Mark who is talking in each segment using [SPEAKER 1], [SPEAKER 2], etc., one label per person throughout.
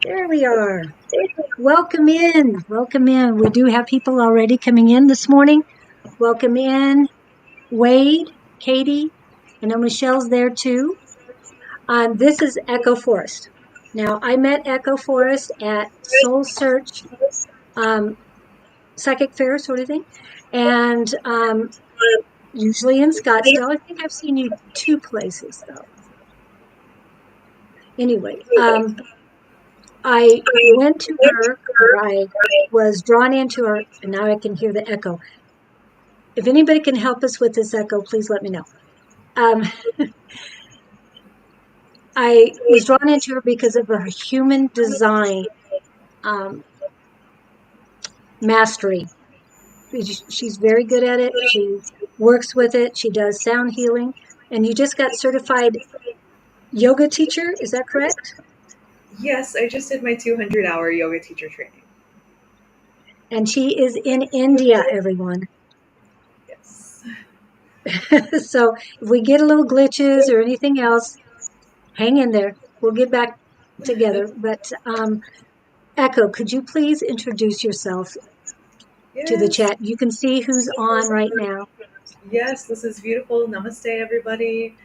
[SPEAKER 1] There we are. Welcome in. Welcome in. We do have people already coming in this morning. Welcome in, Wade, Katie. I know Michelle's there too. This is Echo Forest. Now, I met Echo Forest at Soul Search, Psychic Fair sort of thing. And usually in Scottsdale. I think I've seen you two places though. Anyway, I went to her, I was drawn into her, and now I can hear the echo. If anybody can help us with this echo, please let me know. I was drawn into her because of her human design mastery. She's very good at it. She works with it. She does sound healing. And you just got certified yoga teacher, is that correct?
[SPEAKER 2] Yes, I just did my 200-hour yoga teacher training.
[SPEAKER 1] And she is in India, everyone.
[SPEAKER 2] Yes.
[SPEAKER 1] So if we get a little glitches or anything else, hang in there. We'll get back together. But Echo, could you please introduce yourself to the chat? You can see who's on right now.
[SPEAKER 2] Yes, this is beautiful. Namaste, everybody.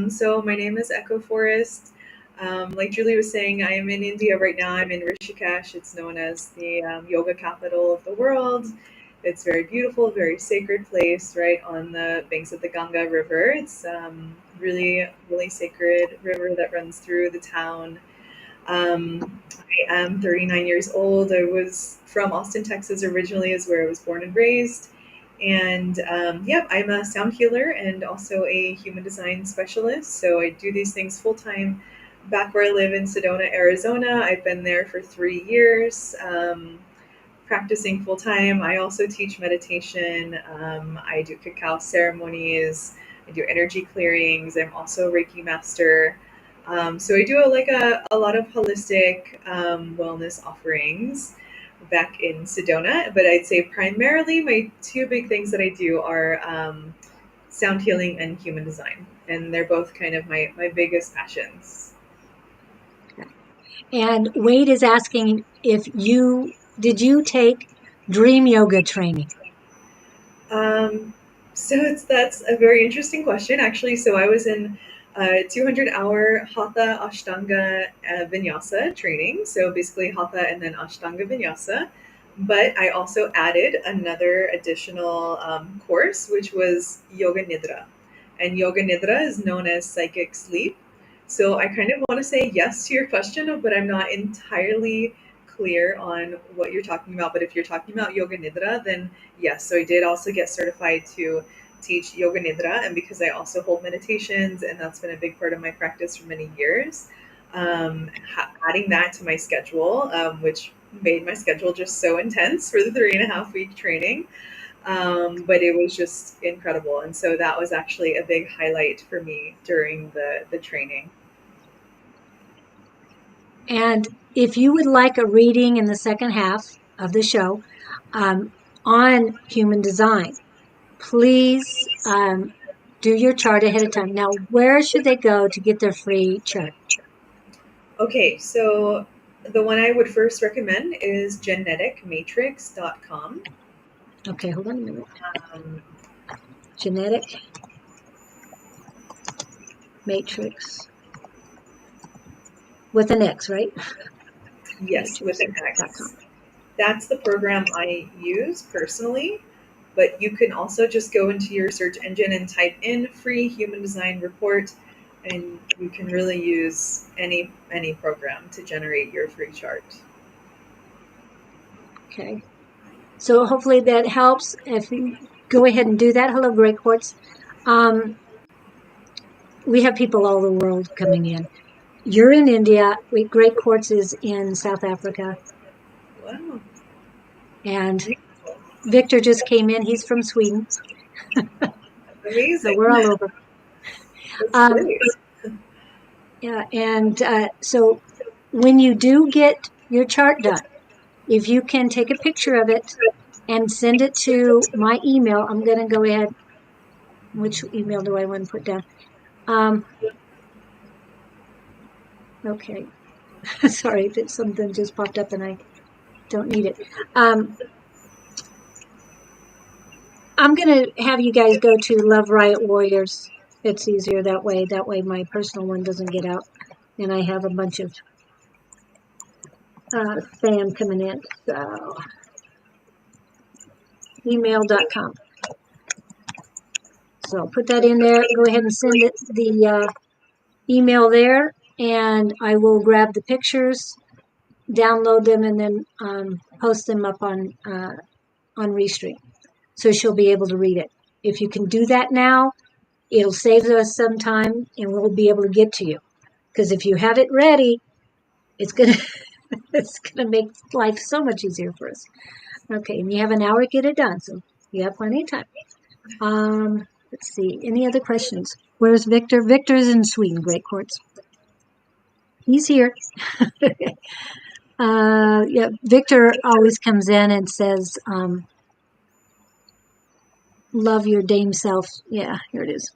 [SPEAKER 2] So my name is Echo Forest. Like Julie was saying, I am in India right now. I'm in Rishikesh. It's known as the yoga capital of the world. It's very beautiful, very sacred place, right on the banks of the Ganga River. It's really, really sacred river that runs through the town. I am 39 years old. I was from Austin, Texas originally, is where I was born and raised. And I'm a sound healer and also a human design specialist. So I do these things full time back where I live in Sedona, Arizona. I've been there for 3 years, practicing full time. I also teach meditation. I do cacao ceremonies. I do energy clearings. I'm also a Reiki master. So I do a lot of holistic wellness offerings back in Sedona, but I'd say primarily my two big things that I do are sound healing and human design, and they're both kind of my biggest passions.
[SPEAKER 1] And Wade is asking if did you take dream yoga training?
[SPEAKER 2] That's a very interesting question, actually. So I was in a 200-hour Hatha Ashtanga Vinyasa training. So basically Hatha and then Ashtanga Vinyasa. But I also added another additional course, which was Yoga Nidra. And Yoga Nidra is known as psychic sleep. So I kind of want to say yes to your question, but I'm not entirely clear on what you're talking about. But if you're talking about Yoga Nidra, then yes. So I did also get certified to teach Yoga Nidra, and because I also hold meditations, and that's been a big part of my practice for many years, adding that to my schedule, which made my schedule just so intense for the 3.5 week training. But it was just incredible. And so that was actually a big highlight for me during the training.
[SPEAKER 1] And if you would like a reading in the second half of the show on human design, please do your chart ahead of time. Now, where should they go to get their free chart?
[SPEAKER 2] Okay, so the one I would first recommend is geneticmatrix.com.
[SPEAKER 1] Okay, hold on a minute. Genetic Matrix. With an X, right?
[SPEAKER 2] Yes, with an X. That's the program I use personally, but you can also just go into your search engine and type in free human design report, and you can really use any program to generate your free chart.
[SPEAKER 1] Okay. So hopefully that helps. If you go ahead and do that. Hello, Great Quartz. We have people all over the world coming in. You're in India. Great Quartz is in South Africa.
[SPEAKER 2] Wow.
[SPEAKER 1] And Victor just came in. He's from Sweden.
[SPEAKER 2] Amazing.
[SPEAKER 1] So we're all over.
[SPEAKER 2] That's great.
[SPEAKER 1] Yeah, and so when you do get your chart done, if you can take a picture of it and send it to my email, I'm going to go ahead. Which email do I want to put down? Okay. Sorry, that something just popped up and I don't need it. I'm going to have you guys go to Love Riot Warriors. It's easier that way. That way my personal one doesn't get out. And I have a bunch of spam coming in. So, email.com. So I'll put that in there. Go ahead and send it the email there, and I will grab the pictures, download them, and then post them up on Restream. So she'll be able to read it. If you can do that now, it'll save us some time, and we'll be able to get to you. Because if you have it ready, it's gonna it's gonna make life so much easier for us. Okay, and you have an hour to get it done, so you have plenty of time. Let's see. Any other questions? Where's Victor? Victor's in Sweden, Great Courts. He's here. Yeah, Victor always comes in and says, love your dame self. Yeah, here it is.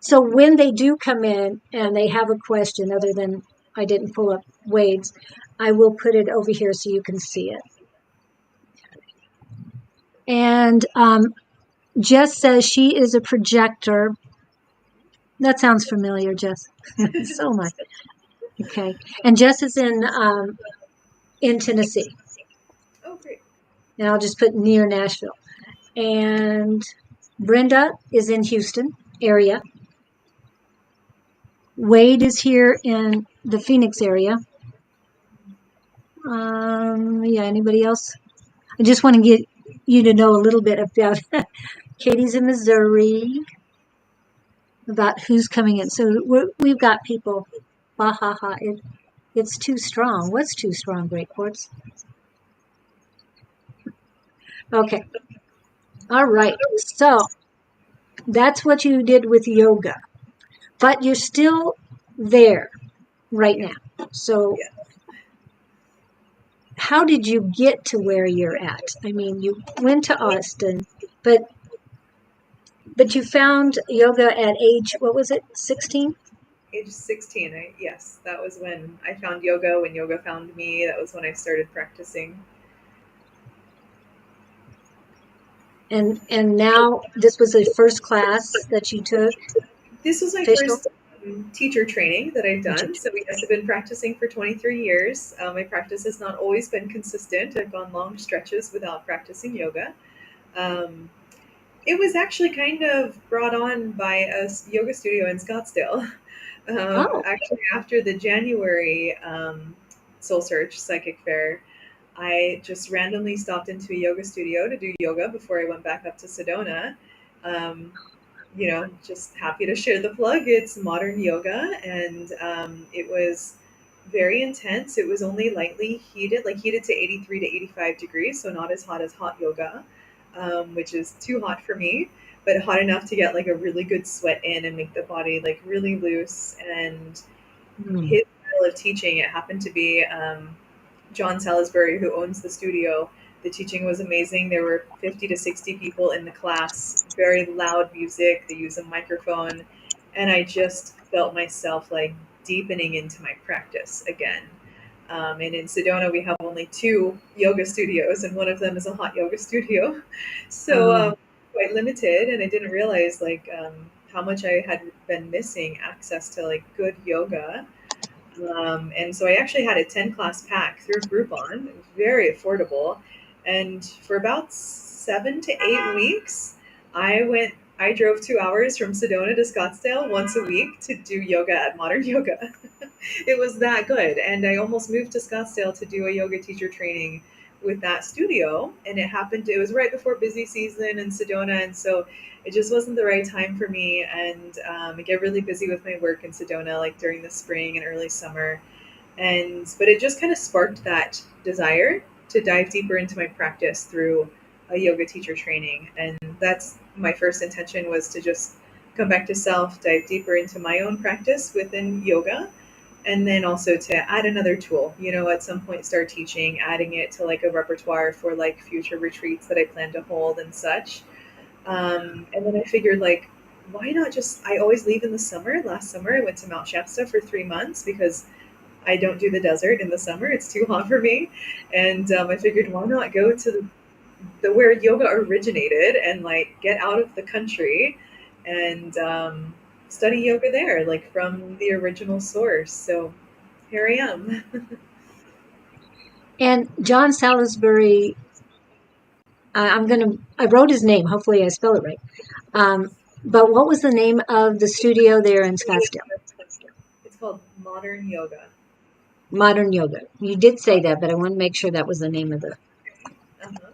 [SPEAKER 1] So when they do come in and they have a question, other than I didn't pull up Wade's, I will put it over here so you can see it. And Jess says she is a projector. That sounds familiar, Jess. So much. Okay. And Jess is in Tennessee.
[SPEAKER 2] Oh, great.
[SPEAKER 1] And I'll just put near Nashville. And Brenda is in Houston area. Wade is here in the Phoenix area. Yeah, anybody else? I just want to get you to know a little bit about Katie's in Missouri, about who's coming in. So we've got people. Ha ha ha. It's too strong. What's too strong, Great Courts? Okay. All right. So that's what you did with yoga. But you're still there right now. So how did you get to where you're at? I mean, you went to Austin, but you found yoga at age, what was it, 16?
[SPEAKER 2] Age 16, yes, that was when I found yoga, when yoga found me. That was when I started practicing.
[SPEAKER 1] And now this was the first class that you took?
[SPEAKER 2] This was my
[SPEAKER 1] official?
[SPEAKER 2] first teacher training that I've done. So yes, I've been practicing for 23 years. My practice has not always been consistent. I've gone long stretches without practicing yoga. Um, it was actually kind of brought on by a yoga studio in Scottsdale.
[SPEAKER 1] Oh,
[SPEAKER 2] Actually, after the January Soul Search Psychic Fair, I just randomly stopped into a yoga studio to do yoga before I went back up to Sedona. Um, just happy to share the plug. It's modern yoga, and it was very intense. It was only lightly heated, like heated to 83 to 85 degrees, so not as hot as hot yoga, which is too hot for me, but hot enough to get like a really good sweat in and make the body like really loose. And his style of teaching, it happened to be John Salisbury, who owns the studio. The teaching was amazing. There were 50 to 60 people in the class, very loud music. They use a microphone. And I just felt myself like deepening into my practice again. And in Sedona, we have only two yoga studios, and one of them is a hot yoga studio. So quite limited. And I didn't realize like how much I had been missing access to like good yoga. And so I actually had a 10 class pack through Groupon. It was very affordable. And for about 7 to 8 weeks, I drove 2 hours from Sedona to Scottsdale once a week to do yoga at Modern Yoga. It was that good. And I almost moved to Scottsdale to do a yoga teacher training with that studio. And it was right before busy season in Sedona. And so it just wasn't the right time for me. And I get really busy with my work in Sedona, like during the spring and early summer. But it just kind of sparked that desire to dive deeper into my practice through a yoga teacher training. And that's my first intention, was to just come back to self, dive deeper into my own practice within yoga, and then also to add another tool, at some point start teaching, adding it to like a repertoire for like future retreats that I plan to hold and such. And then I figured, like, why not I always leave in the summer. Last summer, I went to Mount Shasta for 3 months because I don't do the desert in the summer; it's too hot for me. And I figured, why not go to the where yoga originated and like get out of the country and study yoga there, like from the original source. So here I am.
[SPEAKER 1] And John Salisbury, I wrote his name. Hopefully I spell it right. Um, but what was the name of the studio there in Scottsdale?
[SPEAKER 2] It's called modern yoga.
[SPEAKER 1] Modern Yoga. You did say that, but I want to make sure that was the name of the
[SPEAKER 2] Uh-huh.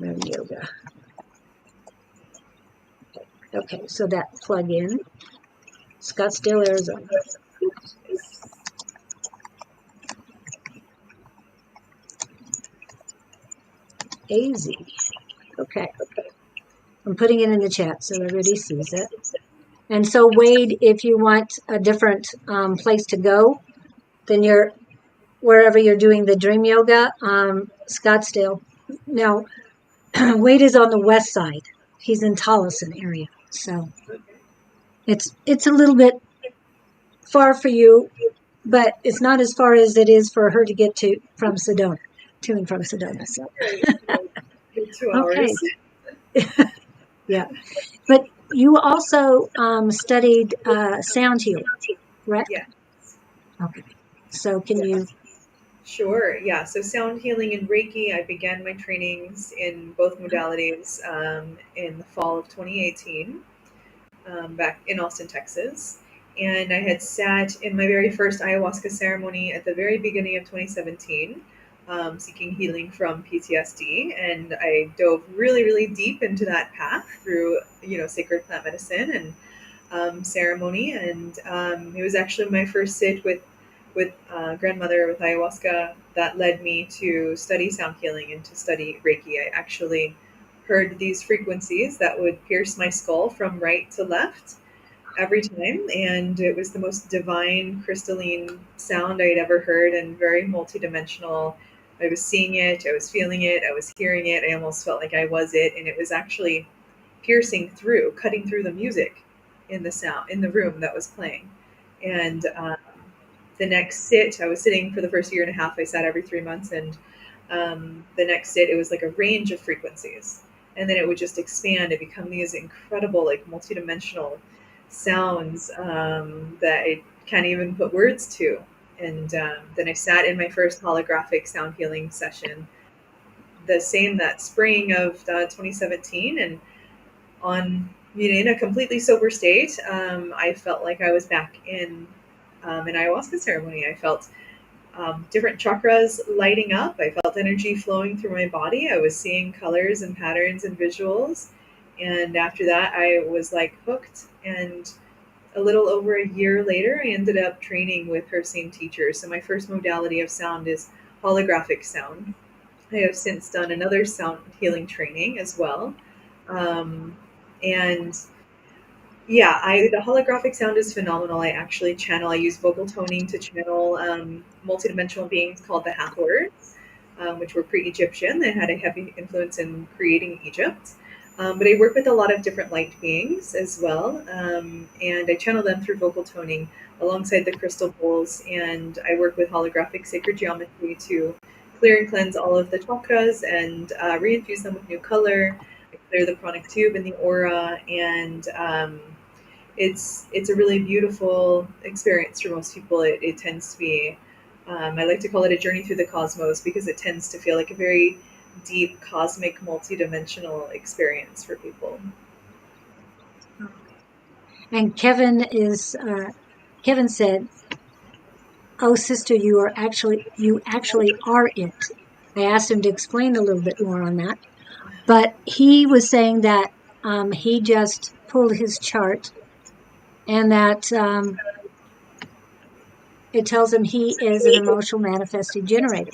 [SPEAKER 1] Modern Yoga. Okay, so that plug in Scottsdale, Arizona. AZ. Okay. I'm putting it in the chat so everybody sees it. And so, Wade, if you want a different place to go, then you're wherever you're doing the dream yoga, Scottsdale. Now, Wade is on the west side. He's in Tolleson area, so
[SPEAKER 2] Okay.
[SPEAKER 1] it's a little bit far for you, but it's not as far as it is for her to get to and from Sedona. So
[SPEAKER 2] Like, good two
[SPEAKER 1] okay,
[SPEAKER 2] hours.
[SPEAKER 1] yeah. But you also studied sound healing, correct?
[SPEAKER 2] Yeah.
[SPEAKER 1] Okay. So can you?
[SPEAKER 2] Yes. Sure. Yeah. So sound healing and Reiki, I began my trainings in both modalities in the fall of 2018, back in Austin, Texas. And I had sat in my very first ayahuasca ceremony at the very beginning of 2017, seeking healing from PTSD. And I dove really, really deep into that path through, sacred plant medicine and ceremony. And it was actually my first sit with grandmother with ayahuasca that led me to study sound healing and to study Reiki. I actually heard these frequencies that would pierce my skull from right to left every time, and it was the most divine crystalline sound I'd ever heard, and very multidimensional. I was seeing it, I was feeling it, I was hearing it. I almost felt like I was it, and it was actually piercing through, cutting through the music in the sound in the room that was playing. And the next sit, I was sitting for the first year and a half. I sat every 3 months, and the next sit, it was like a range of frequencies, and then it would just expand and become these incredible, like multidimensional sounds that I can't even put words to. And then I sat in my first holographic sound healing session, the same that spring of 2017, and on in a completely sober state, I felt like I was back in an ayahuasca ceremony. I felt different chakras lighting up. I felt energy flowing through my body. I was seeing colors and patterns and visuals. And after that, I was like hooked. And a little over a year later, I ended up training with her same teacher. So my first modality of sound is holographic sound. I have since done another sound healing training as well. Um, and yeah, I the holographic sound is phenomenal. I actually channel. I use vocal toning to channel multidimensional beings called the Hathors, which were pre-Egyptian. They had a heavy influence in creating Egypt. But I work with a lot of different light beings as well, and I channel them through vocal toning alongside the crystal bowls. And I work with holographic sacred geometry to clear and cleanse all of the chakras and reinfuse them with new color. I clear the pranic tube and the aura, and it's a really beautiful experience for most people. It tends to be, I like to call it a journey through the cosmos because it tends to feel like a very deep, cosmic, multidimensional experience for people.
[SPEAKER 1] And Kevin said, "Oh, sister, you actually are it." I asked him to explain a little bit more on that, but he was saying that he just pulled his chart and that it tells him he is an emotional manifesting generator.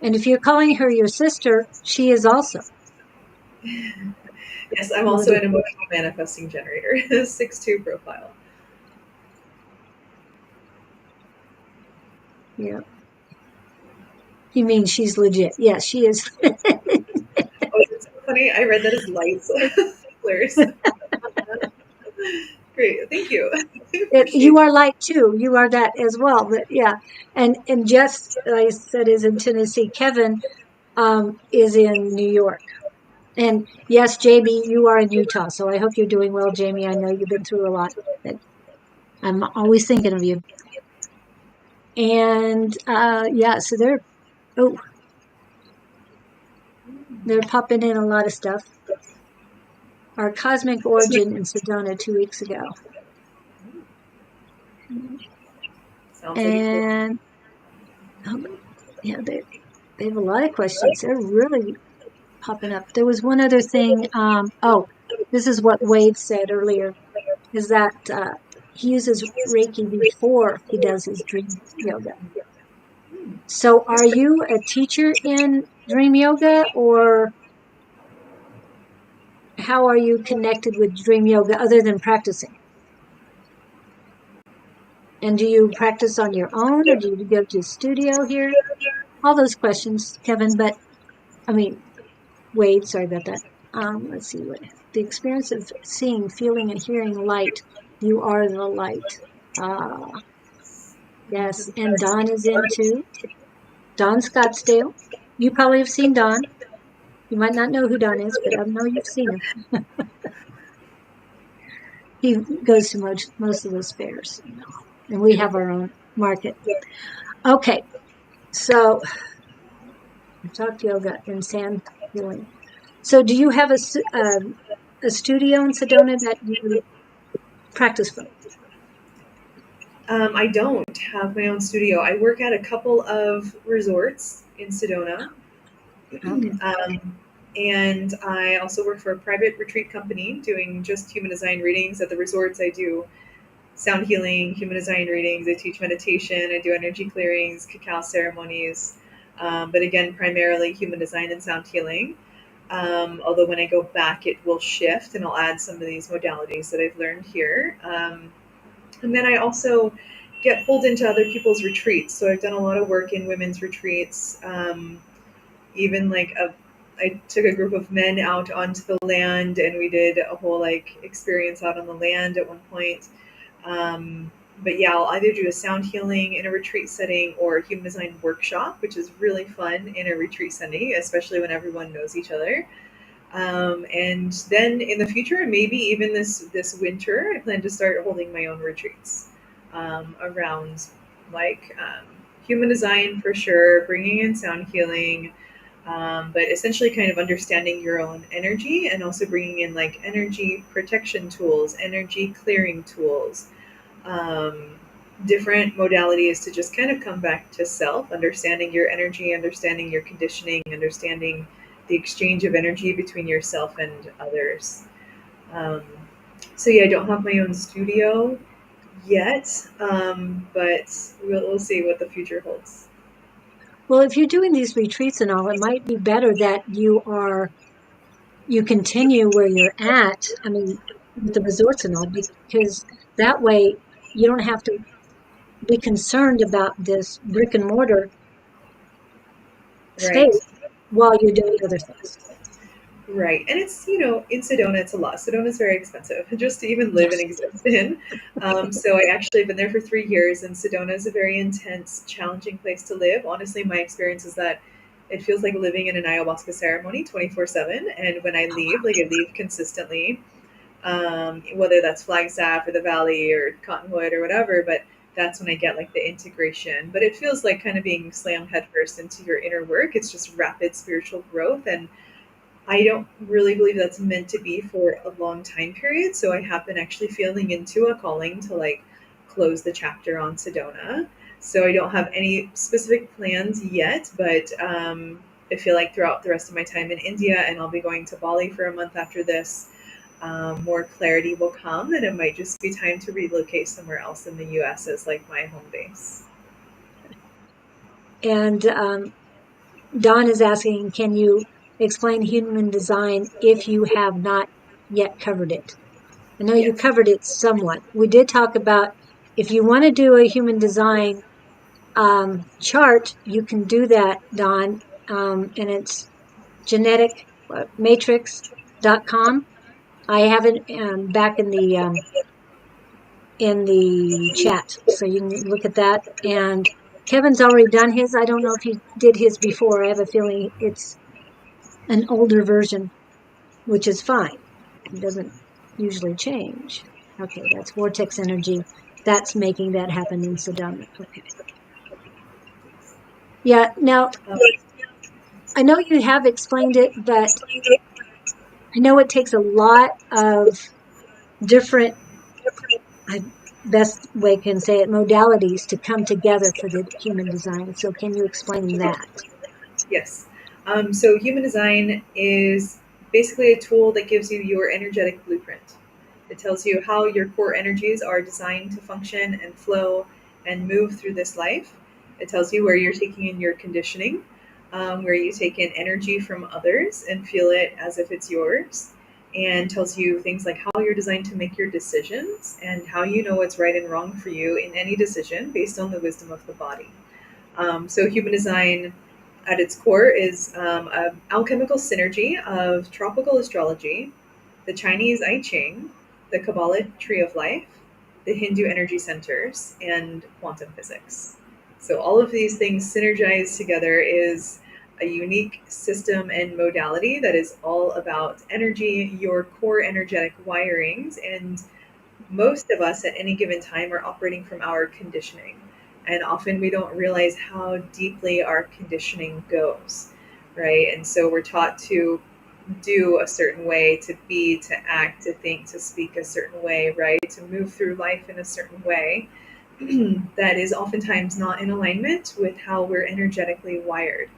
[SPEAKER 1] And if you're calling her your sister, she is also.
[SPEAKER 2] Yes, I'm also an emotional manifesting generator, 6-2 profile.
[SPEAKER 1] Yeah. He means she's legit. Yes, she is.
[SPEAKER 2] Oh, it's so funny. I read that as lights. Flares. Great. Thank you. I
[SPEAKER 1] You
[SPEAKER 2] appreciate
[SPEAKER 1] are light too. You are that as well. But yeah, and Jess, like I said, is in Tennessee. Kevin is in New York. And yes, Jamie, you are in Utah. So I hope you're doing well, Jamie. I know you've been through a lot. But I'm always thinking of you. And yeah, so oh they're popping in a lot of stuff. Our cosmic origin in Sedona 2 weeks ago.
[SPEAKER 2] Sounds like a cool.
[SPEAKER 1] And yeah, they have a lot of questions. They're really popping up. There was one other thing. Oh, this is what Wade said earlier, is that he uses Reiki before he does his dream yoga. So are you a teacher in dream yoga, or how are you connected with dream yoga other than practicing? And do you practice on your own, or do you go to a studio here? All those questions, Kevin, but I mean, Wade, sorry about that. Let's see what the experience of seeing, feeling, and hearing light. You are the light. Ah, yes. And Don is in too. Don Scottsdale. You probably have seen Don. You might not know who Don is, but I know you've seen him. He goes to most of those fairs, and we have our own market. Okay, so we talked yoga and sand healing. So, do you have a studio in Sedona that you practice from?
[SPEAKER 2] I don't have my own studio. I work at a couple of resorts in Sedona.
[SPEAKER 1] Okay.
[SPEAKER 2] And I also work for a private retreat company doing just human design readings at the resorts. I do sound healing, human design readings. I teach meditation. I do energy clearings, cacao ceremonies. But again, primarily human design and sound healing. Although when I go back, it will shift and I'll add some of these modalities that I've learned here. And then I also get pulled into other people's retreats. So I've done a lot of work in women's retreats. Even like I took a group of men out onto the land and we did a whole like experience out on the land at one point. But yeah, I'll either do a sound healing in a retreat setting or a human design workshop, which is really fun in a retreat setting, especially when everyone knows each other. And then in the future, maybe even this winter, I plan to start holding my own retreats around like human design for sure, bringing in sound healing, but essentially kind of understanding your own energy and also bringing in like energy protection tools, energy clearing tools, um, different modalities to just kind of come back to self, understanding your energy, understanding your conditioning, understanding the exchange of energy between yourself and others. Um, so yeah, I don't have my own studio yet, but we'll see what the future holds.
[SPEAKER 1] Well, if you're doing these retreats and all, it might be better that you continue where you're at. I mean, with the resorts and all, because that way you don't have to be concerned about this brick and mortar
[SPEAKER 2] Right.
[SPEAKER 1] space while you're doing other things.
[SPEAKER 2] Right. And it's, in Sedona, it's a lot. Sedona is very expensive just to even live and
[SPEAKER 1] Yes.
[SPEAKER 2] exist in. So I actually have been there for 3 years, and Sedona is a very intense, challenging place to live. Honestly, my experience is that it feels like living in an ayahuasca ceremony 24/7. And when I leave, like I leave consistently, whether that's Flagstaff or the Valley or Cottonwood or whatever, but that's when I get like the integration. But it feels like kind of being slammed headfirst into your inner work. It's just rapid spiritual growth, and I don't really believe that's meant to be for a long time period. So I have been actually feeling into a calling to like close the chapter on Sedona. So I don't have any specific plans yet, but I feel like throughout the rest of my time in India, and I'll be going to Bali for a month after this, more clarity will come, and it might just be time to relocate somewhere else in the US as like my home base.
[SPEAKER 1] And Don is asking, can you explain human design if you have not yet covered it? I know you
[SPEAKER 2] Yes.
[SPEAKER 1] covered it somewhat. We did talk about if you want to do a human design chart, you can do that, Don. And it's geneticmatrix.com. I have it back in the in the chat, so you can look at that. And Kevin's already done his. I don't know if he did his before. I have a feeling it's an older version, which is fine. It doesn't usually change. Okay, that's vortex energy. That's making that happen in Sedona. Okay. Yeah, now I know you have explained it, but I know it takes a lot of different, best way I can say it, modalities to come together for the human design. So can you explain that?
[SPEAKER 2] Yes. So human design is basically a tool that gives you your energetic blueprint. It tells you how your core energies are designed to function and flow and move through this life. It tells you where you're taking in your conditioning, where you take in energy from others and feel it as if it's yours, and tells you things like how you're designed to make your decisions and how you know what's right and wrong for you in any decision based on the wisdom of the body. So human design at its core is an alchemical synergy of tropical astrology, the Chinese I Ching, the Kabbalah tree of life, the Hindu energy centers, and quantum physics. So all of these things synergized together is a unique system and modality that is all about energy, your core energetic wirings, and most of us at any given time are operating from our conditioning. And often we don't realize how deeply our conditioning goes, right? And so we're taught to do a certain way, to be, to act, to think, to speak a certain way, right? To move through life in a certain way that is oftentimes not in alignment with how we're energetically wired.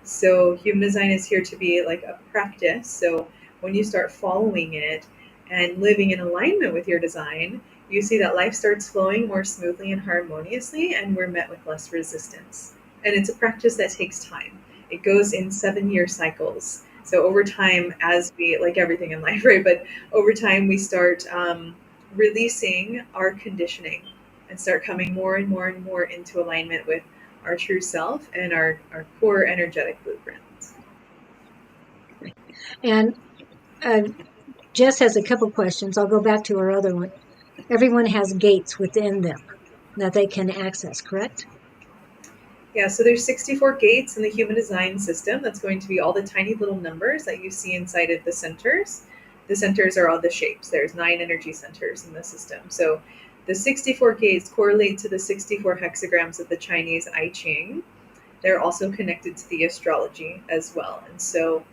[SPEAKER 2] So human design is here to be like a practice. So when you start following it and living in alignment with your design, you see that life starts flowing more smoothly and harmoniously, and we're met with less resistance. And it's a practice that takes time. It goes in 7-year cycles. So over time, as we, like everything in life, right? But over time, we start releasing our conditioning and start coming more and more and more into alignment with our true self and our core energetic blueprints.
[SPEAKER 1] And uh, Jess has a couple questions. I'll go back to her other one. Everyone has gates within them that they can access, correct?
[SPEAKER 2] Yeah, so there's 64 gates in the human design system. That's going to be all the tiny little numbers that you see inside of the centers. The centers are all the shapes. There's 9 energy centers in the system. So the 64 gates correlate to the 64 hexagrams of the Chinese I Ching. They're also connected to the astrology as well. And so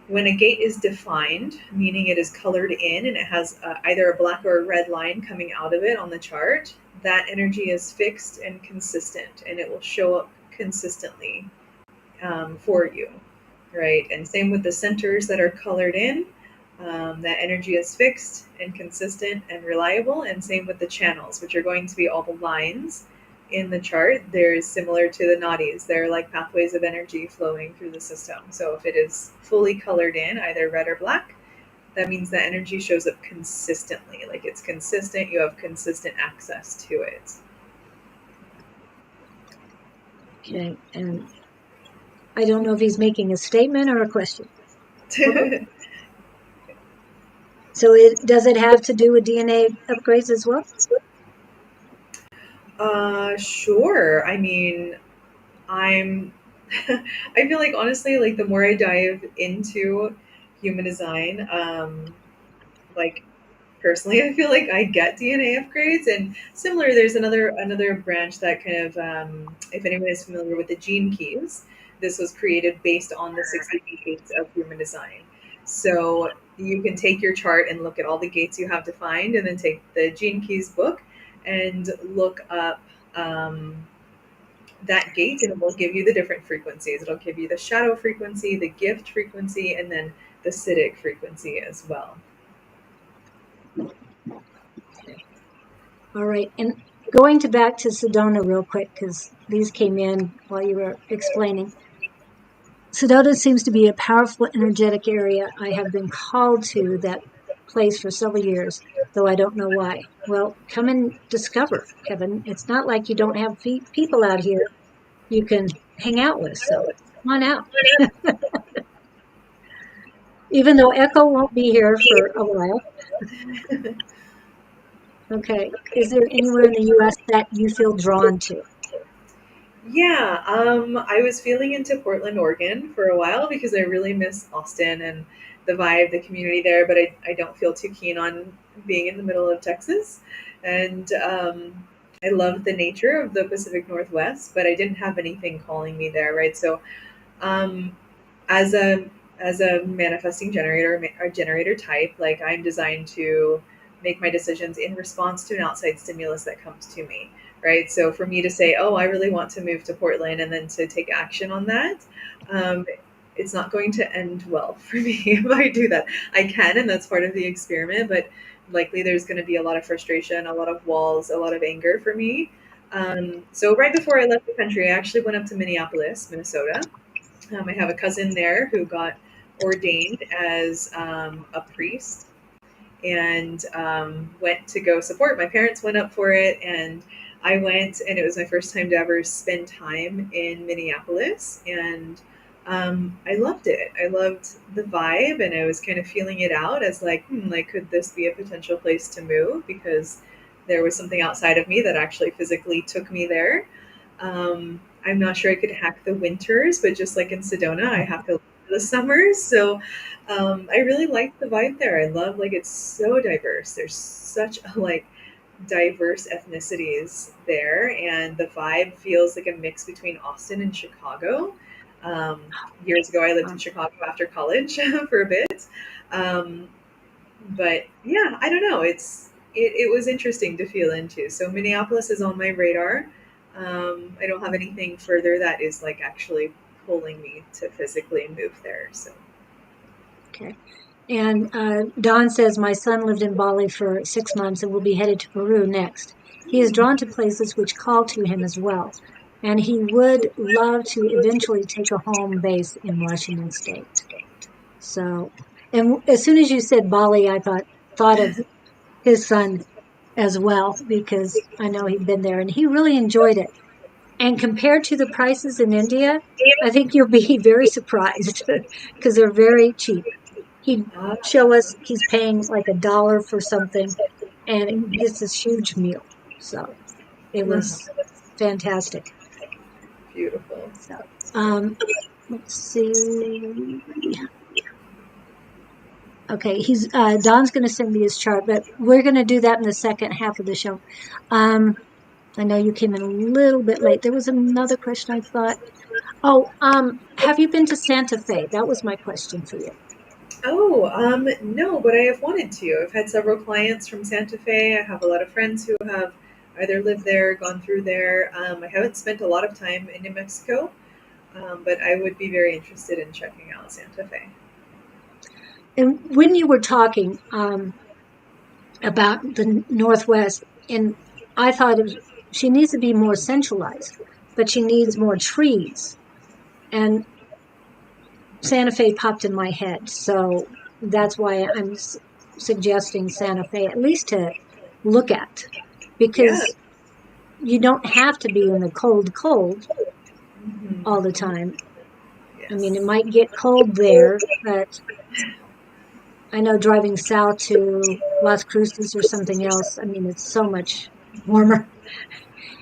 [SPEAKER 2] when a gate is defined, meaning it is colored in and it has either a black or a red line coming out of it on the chart, that energy is fixed and consistent and it will show up consistently for you, right? And same with the centers that are colored in. That energy is fixed and consistent and reliable, and same with the channels, which are going to be all the lines in the chart. They're similar to the nadis. They're like pathways of energy flowing through the system. So if it is fully colored in, either red or black, that means that energy shows up consistently. Like it's consistent, you have consistent access to it.
[SPEAKER 1] Okay. And I don't know if he's making a statement or a question. So does it have to do with DNA upgrades as well?
[SPEAKER 2] Sure. I mean, I'm I feel like honestly, like the more I dive into human design, like personally, I feel like I get DNA upgrades. And similar, there's another branch that kind of, if anyone is familiar with the gene keys, this was created based on the 60 gates of human design. So you can take your chart and look at all the gates you have defined, and then take the gene keys book and look up. That gate, and it will give you the different frequencies. It'll give you the shadow frequency, the gift frequency, and then the Siddhic frequency as well.
[SPEAKER 1] All right. And going back to Sedona real quick, because these came in while you were explaining. Sedona seems to be a powerful, energetic area. I have been called to that place for several years, though I don't know why. Well, come and discover, Kevin. It's not like you don't have people out here you can hang out with. So come on out. Even though Echo won't be here for a while. Okay. Is there anywhere in the U.S. that you feel drawn to?
[SPEAKER 2] Yeah, I was feeling into Portland, Oregon for a while because I really miss Austin and the vibe, the community there, but I don't feel too keen on being in the middle of Texas. And I loved the nature of the Pacific Northwest, but I didn't have anything calling me there, right? So um, as a manifesting generator or generator type, like I'm designed to make my decisions in response to an outside stimulus that comes to me, right? So for me to say, oh, I really want to move to Portland, and then to take action on that, um, it's not going to end well for me if I do that. I can, and that's part of the experiment, but likely there's going to be a lot of frustration, a lot of walls, a lot of anger for me. So right before I left the country, I actually went up to Minneapolis, Minnesota. I have a cousin there who got ordained as a priest, and went to go support. My parents went up for it, and I went, and it was my first time to ever spend time in Minneapolis, and I loved it. I loved the vibe, and I was kind of feeling it out as like, like could this be a potential place to move? Because there was something outside of me that actually physically took me there. I'm not sure I could hack the winters, but just like in Sedona, I have to live the summers. So I really like the vibe there. I love like it's so diverse. There's such a like diverse ethnicities there, and the vibe feels like a mix between Austin and Chicago. Um, Years ago, I lived in Chicago after college for a bit, um, but yeah, I don't know. It was interesting to feel into. So Minneapolis is on my radar. I don't have anything further that is like actually pulling me to physically move there. So
[SPEAKER 1] Okay. And Don says, my son lived in Bali for 6 months and will be headed to Peru next. He is drawn to places which call to him as well. And he would love to eventually take a home base in Washington State. So, and as soon as you said Bali, I thought of his son as well, because I know he'd been there and he really enjoyed it. And compared to the prices in India, I think you'll be very surprised because they're very cheap. He'd
[SPEAKER 2] uh,
[SPEAKER 1] show us he's paying like $1 for something and it gets this huge meal. So it was fantastic.
[SPEAKER 2] beautiful.
[SPEAKER 1] So, um, let's see. Okay, Don's going to send me his chart, but we're going to do that in the second half of the show. Um, I know you came in a little bit late. There was another question I thought. Oh, have you been to Santa Fe? That was my question for you.
[SPEAKER 2] Oh, no, but I have wanted to. I've had several clients from Santa Fe. I have a lot of friends who have either lived there, gone through there. I haven't spent a lot of time in New Mexico, but I would be very interested in checking out Santa Fe.
[SPEAKER 1] And when you were talking about the Northwest, and I thought she needs to be more centralized, but she needs more trees. And Santa Fe popped in my head, so that's why I'm suggesting Santa Fe at least to look at,
[SPEAKER 2] Yeah.
[SPEAKER 1] because you don't have to be in the cold all the
[SPEAKER 2] Hmm.
[SPEAKER 1] time. I mean, it
[SPEAKER 2] Yes.
[SPEAKER 1] might get cold there, but I know driving south to Las Cruces or something else, I mean, it's so much warmer.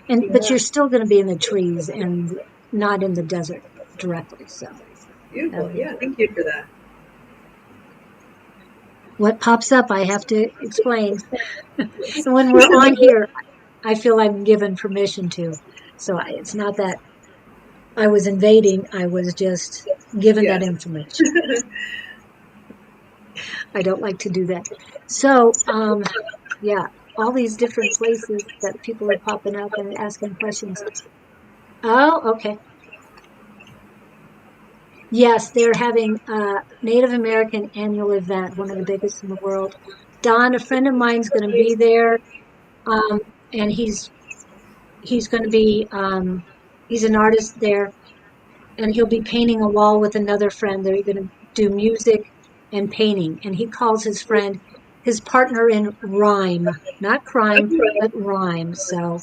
[SPEAKER 1] But
[SPEAKER 2] Yeah.
[SPEAKER 1] you're still going to be in the trees and not in the desert directly. So that'll
[SPEAKER 2] Beautiful.
[SPEAKER 1] be
[SPEAKER 2] Yeah.
[SPEAKER 1] good.
[SPEAKER 2] Thank you for that.
[SPEAKER 1] What pops up, I have to explain.
[SPEAKER 2] Yes.
[SPEAKER 1] And when we're on here, I feel I'm given permission to. So it's not that I was invading, I was just given that
[SPEAKER 2] Yes.
[SPEAKER 1] information. I don't like to do that. So, yeah, all these different places that people are popping up and asking questions. Oh, okay. Yes, they're having a Native American annual event, one of the biggest in the world. Don, a friend of mine's going to be there, um, and he's going to be he's an artist there, and he'll be painting a wall with another friend. They're going to do music and painting, and he calls his friend his partner in rhyme, not crime, but rhyme. So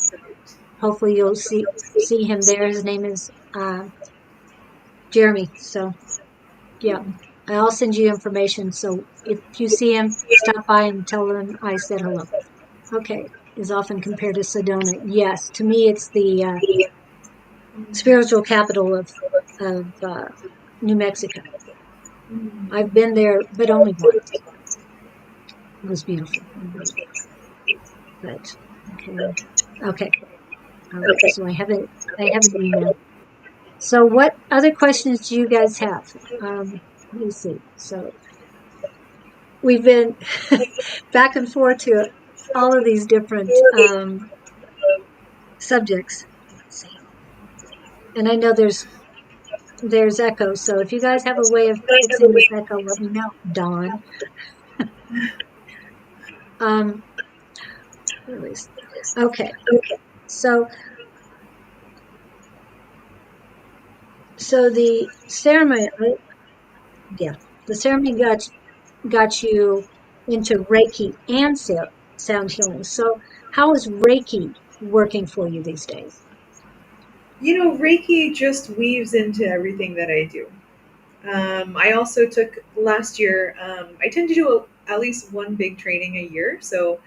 [SPEAKER 1] hopefully you'll see him there. His name is Jeremy. So yeah, I'll send you information. So if you see him, stop by and tell him I said hello. Okay, is often compared to Sedona. Yes, to me, it's the spiritual capital of New Mexico. I've been there, but only once. It was beautiful, but okay, okay, all right. So I have an email. So, what other questions do you guys have? Let me see. So, we've been back and forth to all of these different subjects. Let's see. And I know there's echo. So if you guys have a way of fixing this echo, let me know, Dawn. Um, release. Okay. So the ceremony, yeah, the ceremony got you into Reiki and sound healing. So how is Reiki working for you these days?
[SPEAKER 2] Reiki just weaves into everything that I do. I also took last year, I tend to do at least one big training a year. So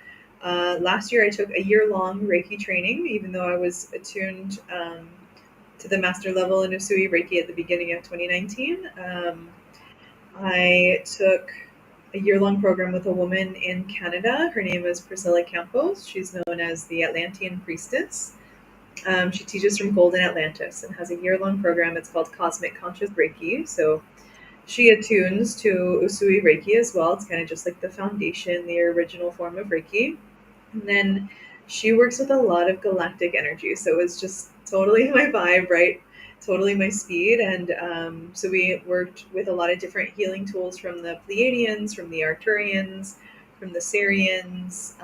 [SPEAKER 2] last year I took a year long Reiki training, even though I was attuned to the master level in Usui Reiki at the beginning of 2019. I took a year long program with a woman in Canada. Her name is Priscilla Campos. She's known as the Atlantean Priestess. She teaches from Golden Atlantis and has a year long program. It's called Cosmic Conscious Reiki. So she attunes to Usui Reiki as well. It's kind of just like the foundation, the original form of Reiki. And then she works with a lot of galactic energy. So it's just totally my vibe, right? Totally my speed. And so we worked with a lot of different healing tools from the Pleiadians, from the Arcturians, from the Sirians,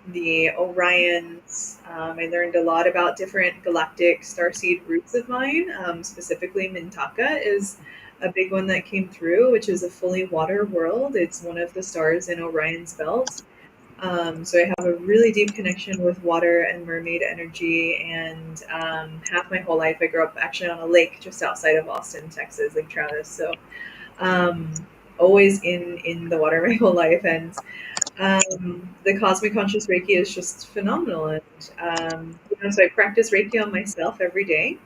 [SPEAKER 2] the Orions. I learned a lot about different galactic starseed roots of mine. Specifically, Mintaka is a big one that came through, which is a fully water world. It's one of the stars in Orion's belt. So I have a really deep connection with water and mermaid energy. And half my whole life, I grew up actually on a lake just outside of Austin, Texas, Lake Travis. So um, always in the water my whole life. And the Cosmic Conscious Reiki is just phenomenal. And so I practice Reiki on myself every day.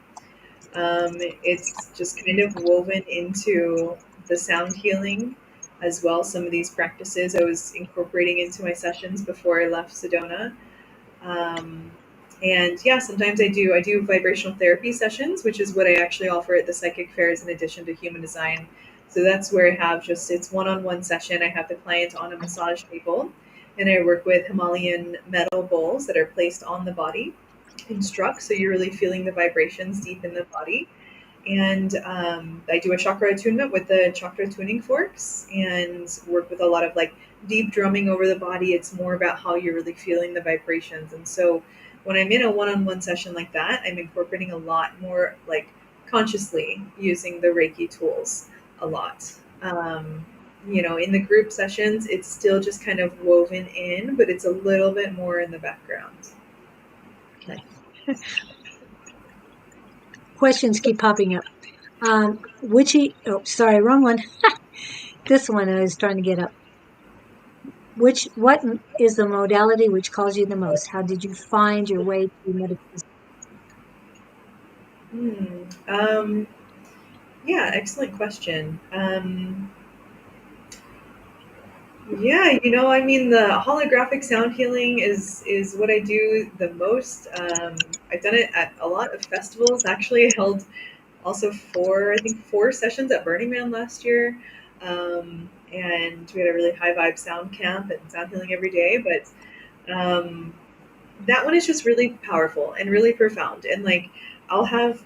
[SPEAKER 2] It's just kind of woven into the sound healing as well. Some of these practices I was incorporating into my sessions before I left Sedona. Um, and yeah, sometimes I do vibrational therapy sessions, which is what I actually offer at the psychic fairs in addition to human design. So that's where I have just it's one-on-one session. I have the client on a massage table, and I work with Himalayan metal bowls that are placed on the body and struck. So you're really feeling the vibrations deep in the body. And I do a chakra attunement with the chakra tuning forks and work with a lot of like deep drumming over the body. It's more about how you're really feeling the vibrations. And so when I'm in a one-on-one session like that, I'm incorporating a lot more like consciously using the Reiki tools a lot. In the group sessions, it's still just kind of woven in, but it's a little bit more in the background.
[SPEAKER 1] Okay. Questions keep popping up. Sorry, wrong one. This one I was trying to get up. What is the modality which calls you the most? How did you find your way to metaphysics?
[SPEAKER 2] Yeah, excellent question. Yeah, I mean, the holographic sound healing is what I do the most. I've done it at a lot of festivals. Actually, I held also four sessions at Burning Man last year, and we had a really high vibe sound camp and sound healing every day. But that one is just really powerful and really profound. And like, I'll have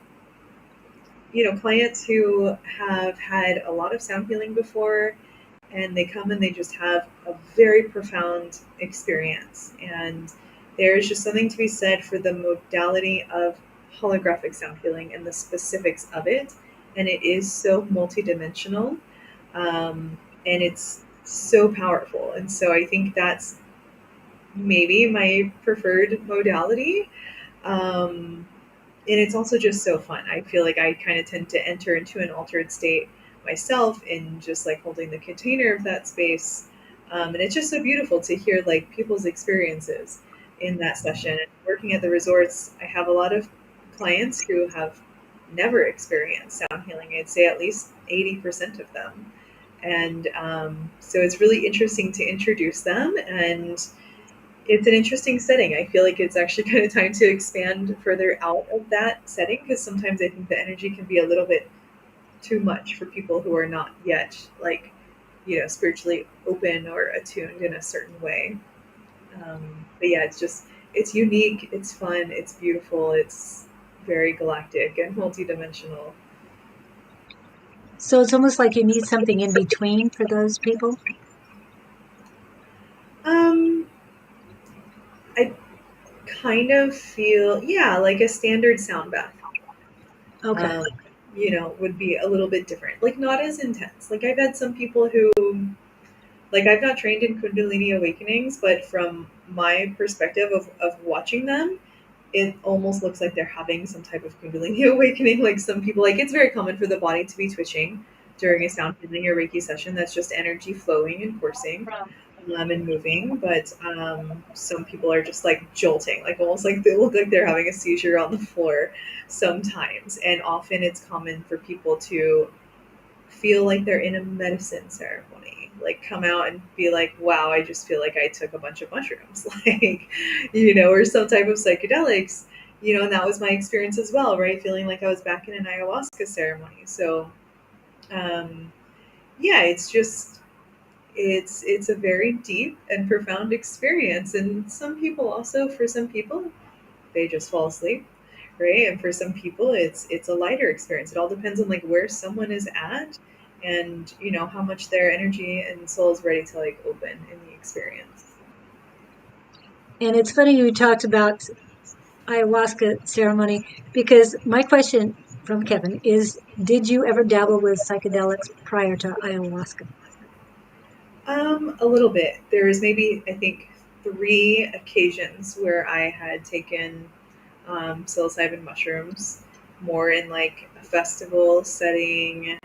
[SPEAKER 2] clients who have had a lot of sound healing before, and they come and they just have a very profound experience. And there's just something to be said for the modality of holographic sound healing and the specifics of it. And it is so multidimensional, and it's so powerful. And so I think that's maybe my preferred modality. Um, and it's also just so fun. I feel like I kind of tend to enter into an altered state myself in just like holding the container of that space. And it's just so beautiful to hear like people's experiences in that session. And working at the resorts, I have a lot of clients who have never experienced sound healing. I'd say at least 80% of them. And so it's really interesting to introduce them, and it's an interesting setting. I feel like it's actually kind of time to expand further out of that setting, because sometimes I think the energy can be a little bit too much for people who are not yet like, spiritually open or attuned in a certain way. But yeah, it's unique, it's fun, it's beautiful, it's very galactic and multidimensional.
[SPEAKER 1] So it's almost like you need something in between for those people.
[SPEAKER 2] Um, I kind of feel, yeah, like a standard sound bath.
[SPEAKER 1] Okay.
[SPEAKER 2] Um, would be a little bit different. Like not as intense. Like I've had some people who, like I've not trained in Kundalini awakenings, but from my perspective of watching them, it almost looks like they're having some type of Kundalini awakening. Like some people, like it's very common for the body to be twitching during a sound healing or Reiki session. That's just energy flowing and coursing, and moving. But some people are just like jolting, like almost like they look like they're having a seizure on the floor sometimes. And often it's common for people to feel like they're in a medicine ceremony, like come out and be like, wow, I just feel like I took a bunch of mushrooms, like, or some type of psychedelics, and that was my experience as well, right? Feeling like I was back in an ayahuasca ceremony. So, um, yeah, it's a very deep and profound experience. And for some people, they just fall asleep, right? And for some people, it's a lighter experience. It all depends on like where someone is at, and how much their energy and soul is ready to like open in the experience.
[SPEAKER 1] And it's funny you talked about ayahuasca ceremony because my question from Kevin is, did you ever dabble with psychedelics prior to ayahuasca?
[SPEAKER 2] A little bit. There was maybe, I think, 3 occasions where I had taken psilocybin mushrooms, more in like a festival setting,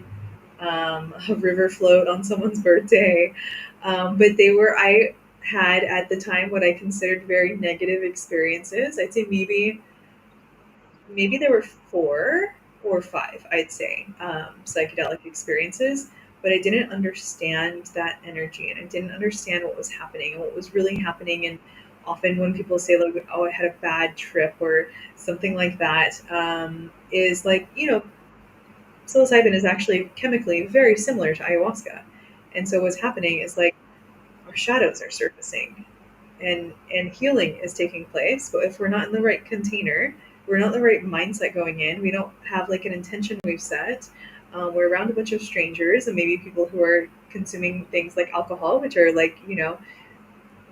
[SPEAKER 2] a river float on someone's birthday. But I had at the time what I considered very negative experiences. I'd say maybe there were 4 or 5, I'd say, psychedelic experiences, but I didn't understand that energy, and I didn't understand what was happening and what was really happening. And often when people say like, oh, I had a bad trip or something like that, is like, psilocybin is actually chemically very similar to ayahuasca. And so what's happening is like our shadows are surfacing, and healing is taking place. But if we're not in the right container, we're not in the right mindset going in, we don't have like an intention we've set, we're around a bunch of strangers and maybe people who are consuming things like alcohol, which are like,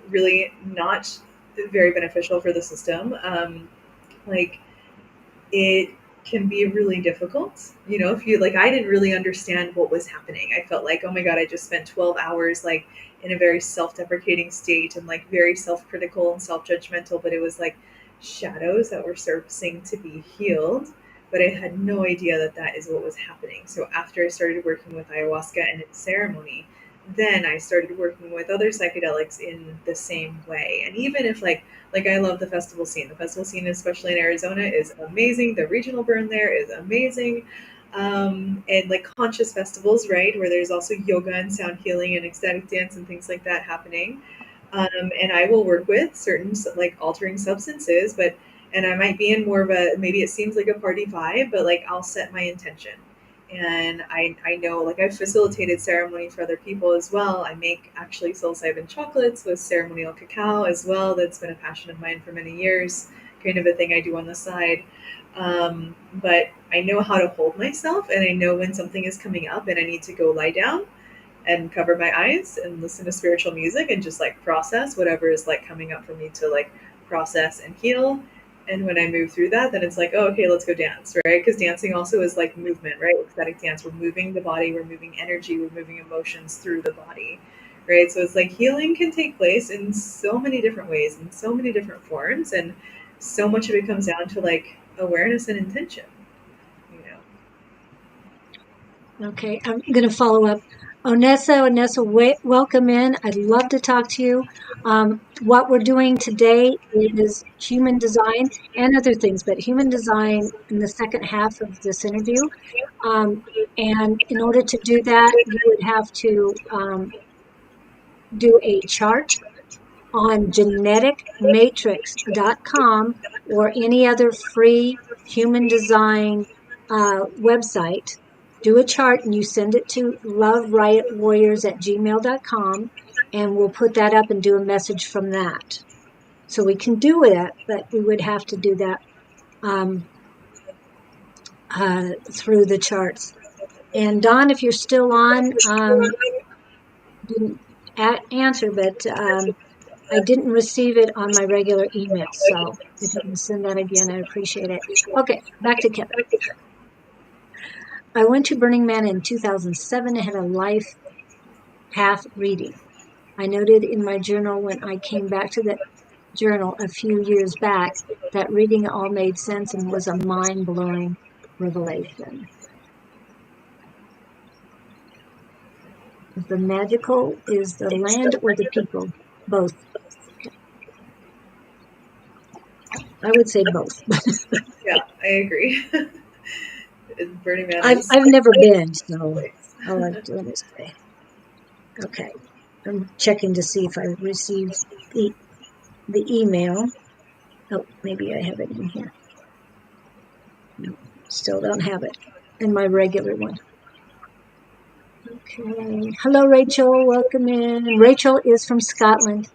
[SPEAKER 2] really not very beneficial for the system. Like it can be really difficult. If you like, I didn't really understand what was happening. I felt like, oh my God, I just spent 12 hours like in a very self deprecating state and like very self critical and self judgmental, but it was like shadows that were surfacing to be healed. But I had no idea that that is what was happening. So after I started working with ayahuasca and its ceremony, then I started working with other psychedelics in the same way. And even if like I love the festival scene. The festival scene, especially in Arizona, is amazing. The regional burn there is amazing. And like conscious festivals, right, where there's also yoga and sound healing and ecstatic dance and things like that happening. And I will work with certain like altering substances, but and I might be in more of a, maybe it seems like a party vibe, but like I'll set my intention. And I know, like I've facilitated ceremony for other people as well. I make actually psilocybin chocolates with ceremonial cacao as well. That's been a passion of mine for many years, kind of a thing I do on the side. But I know how to hold myself, and I know when something is coming up and I need to go lie down and cover my eyes and listen to spiritual music and just like process whatever is like coming up for me to like process and heal. And when I move through that, then it's like, oh, okay, let's go dance, right? Because dancing also is like movement, right? Ecstatic dance, we're moving the body, we're moving energy, we're moving emotions through the body, right? So it's like healing can take place in so many different ways, in so many different forms, and so much of it comes down to like awareness and intention, you know.
[SPEAKER 1] Okay, I'm going to follow up. Onessa, welcome in. I'd love to talk to you. What we're doing today is human design and other things, but human design in the second half of this interview. And in order to do that, you would have to do a chart on geneticmatrix.com or any other free human design website. Do a chart and you send it to loveriotwarriors@gmail.com, and we'll put that up and do a message from that. So we can do it, but we would have to do that through the charts. And Don, if you're still on, didn't answer, but I didn't receive it on my regular email. So if you can send that again, I appreciate it. Okay, back to Kevin. I went to Burning Man in 2007 and had a life path reading. I noted in my journal when I came back to that journal a few years back that reading all made sense and was a mind-blowing revelation. The magical is the land or the people? Both. I would say both.
[SPEAKER 2] Yeah, I agree. Burning Man
[SPEAKER 1] I've
[SPEAKER 2] is
[SPEAKER 1] never been, so I'll let me say. Okay, I'm checking to see if I received the email. Oh, maybe I have it in here. No, still don't have it in my regular one. Okay. Hello, Rachel. Welcome in. Rachel is from Scotland.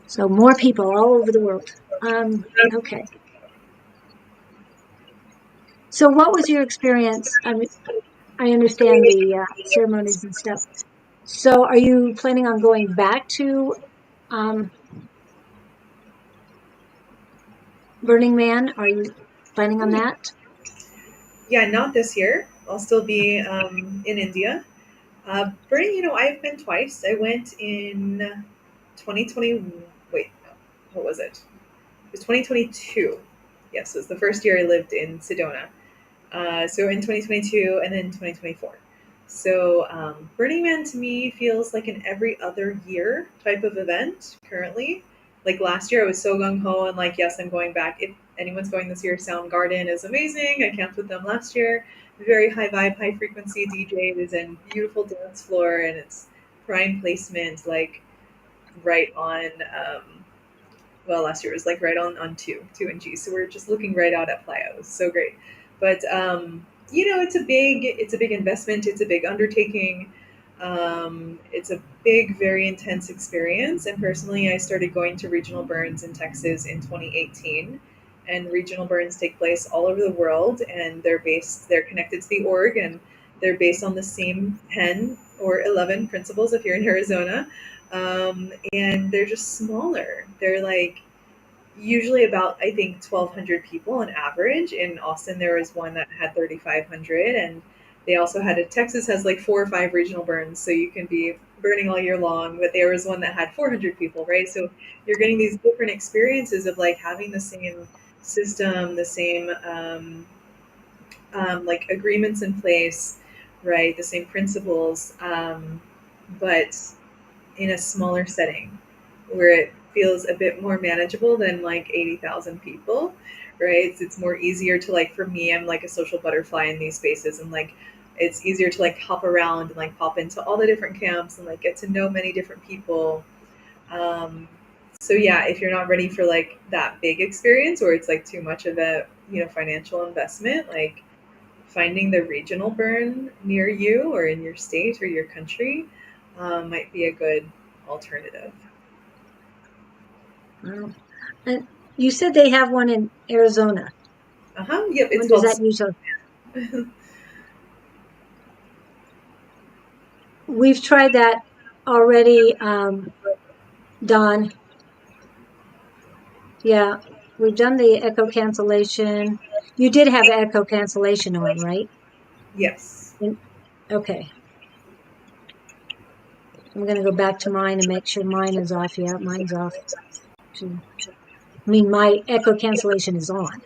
[SPEAKER 1] So more people all over the world. Okay. So what was your experience? I understand the ceremonies and stuff. So are you planning on going back to Burning Man? Are you planning on that?
[SPEAKER 2] Yeah, not this year. I'll still be in India. Burning, I've been twice. I went in 2020. Wait, no, what was it? It was 2022. Yes, it was the first year I lived in Sedona. So in 2022 and then 2024. So Burning Man to me feels like an every other year type of event currently. Like last year, I was so gung ho and like, yes, I'm going back. If anyone's going this year, Soundgarden is amazing. I camped with them last year. Very high vibe, high frequency DJs and beautiful dance floor, and it's prime placement, like right on. Well, last year was like right on two and G. So we're just looking right out at Playa. It was so great. But it's a big investment. It's a big undertaking. It's a big, very intense experience. And personally, I started going to regional burns in Texas in 2018. And regional burns take place all over the world, and they're connected to the org, and they're based on the same 10 or 11 principles if you're in Arizona. And they're just smaller. They're like usually about, I think, 1,200 people on average. In Austin, there was one that had 3,500, and they also had Texas has like 4 or 5 regional burns, so you can be burning all year long. But there was one that had 400 people, right? So you're getting these different experiences of like having the same system, the same like agreements in place, right? The same principles, but in a smaller setting where it feels a bit more manageable than like 80,000 people, right? It's more easier to like, for me, I'm like a social butterfly in these spaces, and like it's easier to like hop around and like pop into all the different camps and like get to know many different people. Um, so yeah, if you're not ready for like that big experience, or it's like too much of a financial investment, like finding the regional burn near you or in your state or your country might be a good alternative.
[SPEAKER 1] Wow. And you said they have one in Arizona.
[SPEAKER 2] Yep,
[SPEAKER 1] When
[SPEAKER 2] it's
[SPEAKER 1] does
[SPEAKER 2] called.
[SPEAKER 1] that usually? We've tried that already, Don. Yeah, we've done the echo cancellation. You did have echo cancellation on, right?
[SPEAKER 2] Yes.
[SPEAKER 1] Okay. I'm going to go back to mine and make sure mine is off. Yeah, mine's off too. I mean, my echo cancellation is on.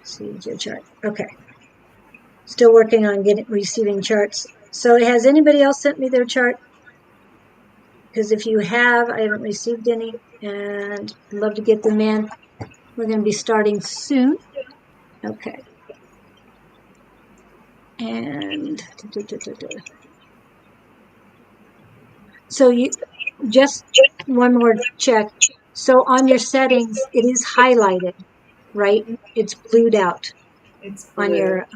[SPEAKER 1] See your chart. Okay. Still working on receiving charts. So has anybody else sent me their chart? Because if you have, I haven't received any, and I'd love to get them in. We're going to be starting soon. Okay. And so you just one more check. So on your settings, it is highlighted, right? It's blued out
[SPEAKER 2] It's
[SPEAKER 1] on
[SPEAKER 2] blue.
[SPEAKER 1] your,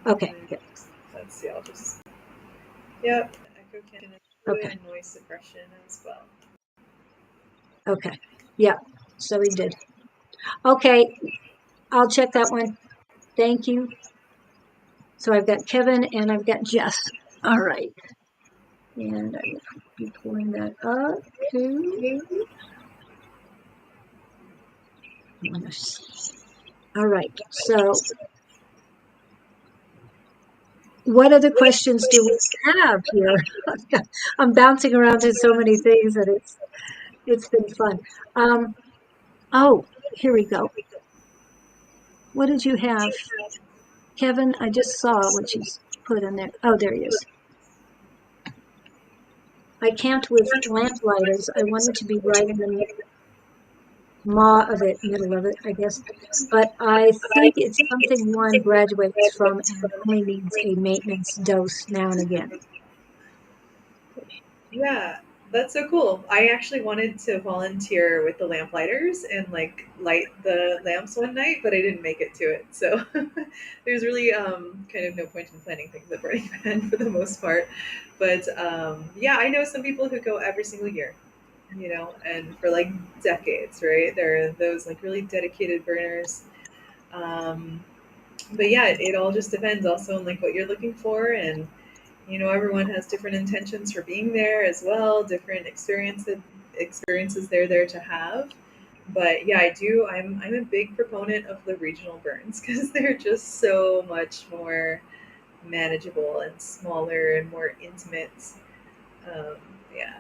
[SPEAKER 1] okay, good.
[SPEAKER 2] Let's see, I'll just, yep, echo cancellation is blue
[SPEAKER 1] Okay,
[SPEAKER 2] and noise suppression as well.
[SPEAKER 1] okay. Yeah, so we did. Okay, I'll check that one. Thank you. So I've got Kevin and I've got Jess. All right. And I will be pulling that up to. All right. So what other questions do we have here? I'm bouncing around to so many things that it's been fun. Oh, here we go. What did you have? Kevin, I just saw what you put in there. Oh, there he is. I can't with lamplighters. I wanted to be right in the maw of it, middle of it, I guess. But I think it's something one graduates from and only needs a maintenance dose now and again.
[SPEAKER 2] Yeah, that's so cool. I actually wanted to volunteer with the lamplighters and like light the lamps one night, but I didn't make it to it. So there's really kind of no point in planning things at Burning Man for the most part. But yeah, I know some people who go every single year, you know, and for like decades, right? There are those like really dedicated burners. Um, but yeah, it all just depends also on like what you're looking for, and you know, everyone has different intentions for being there as well, different experiences they're there to have. But yeah, I'm a big proponent of the regional burns because they're just so much more manageable and smaller and more intimate. Um, yeah.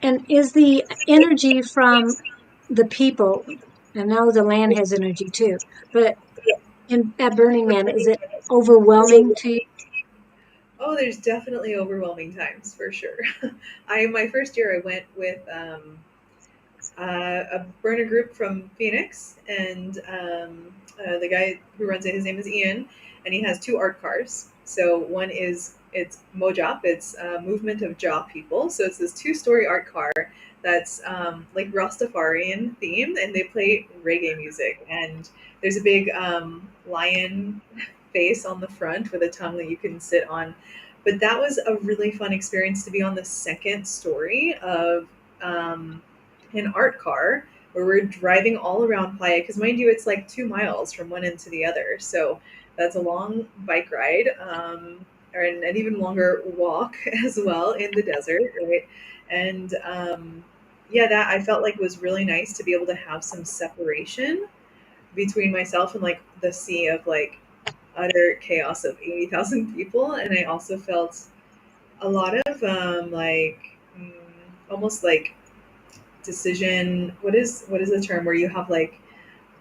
[SPEAKER 1] And is the energy from the people, I know the land has energy too, but at Burning Man, is it overwhelming to you?
[SPEAKER 2] Oh, there's definitely overwhelming times for sure. I my first year I went with a burner group from Phoenix, and the guy who runs it, his name is Ian, and he has two art cars. So one is it's Mojop, it's Movement of Jaw People. So it's this two-story art car that's like Rastafarian themed, and they play reggae music. And there's a big lion face on the front with a tongue that you can sit on. But that was a really fun experience to be on the second story of um, an art car where we're driving all around Playa because, mind you, it's like 2 miles from one end to the other. So that's a long bike ride, or an even longer walk as well in the desert, right? And yeah, that I felt like was really nice to be able to have some separation between myself and like the sea of like utter chaos of 80,000 people. And I also felt a lot of almost like decision, what is the term where you have like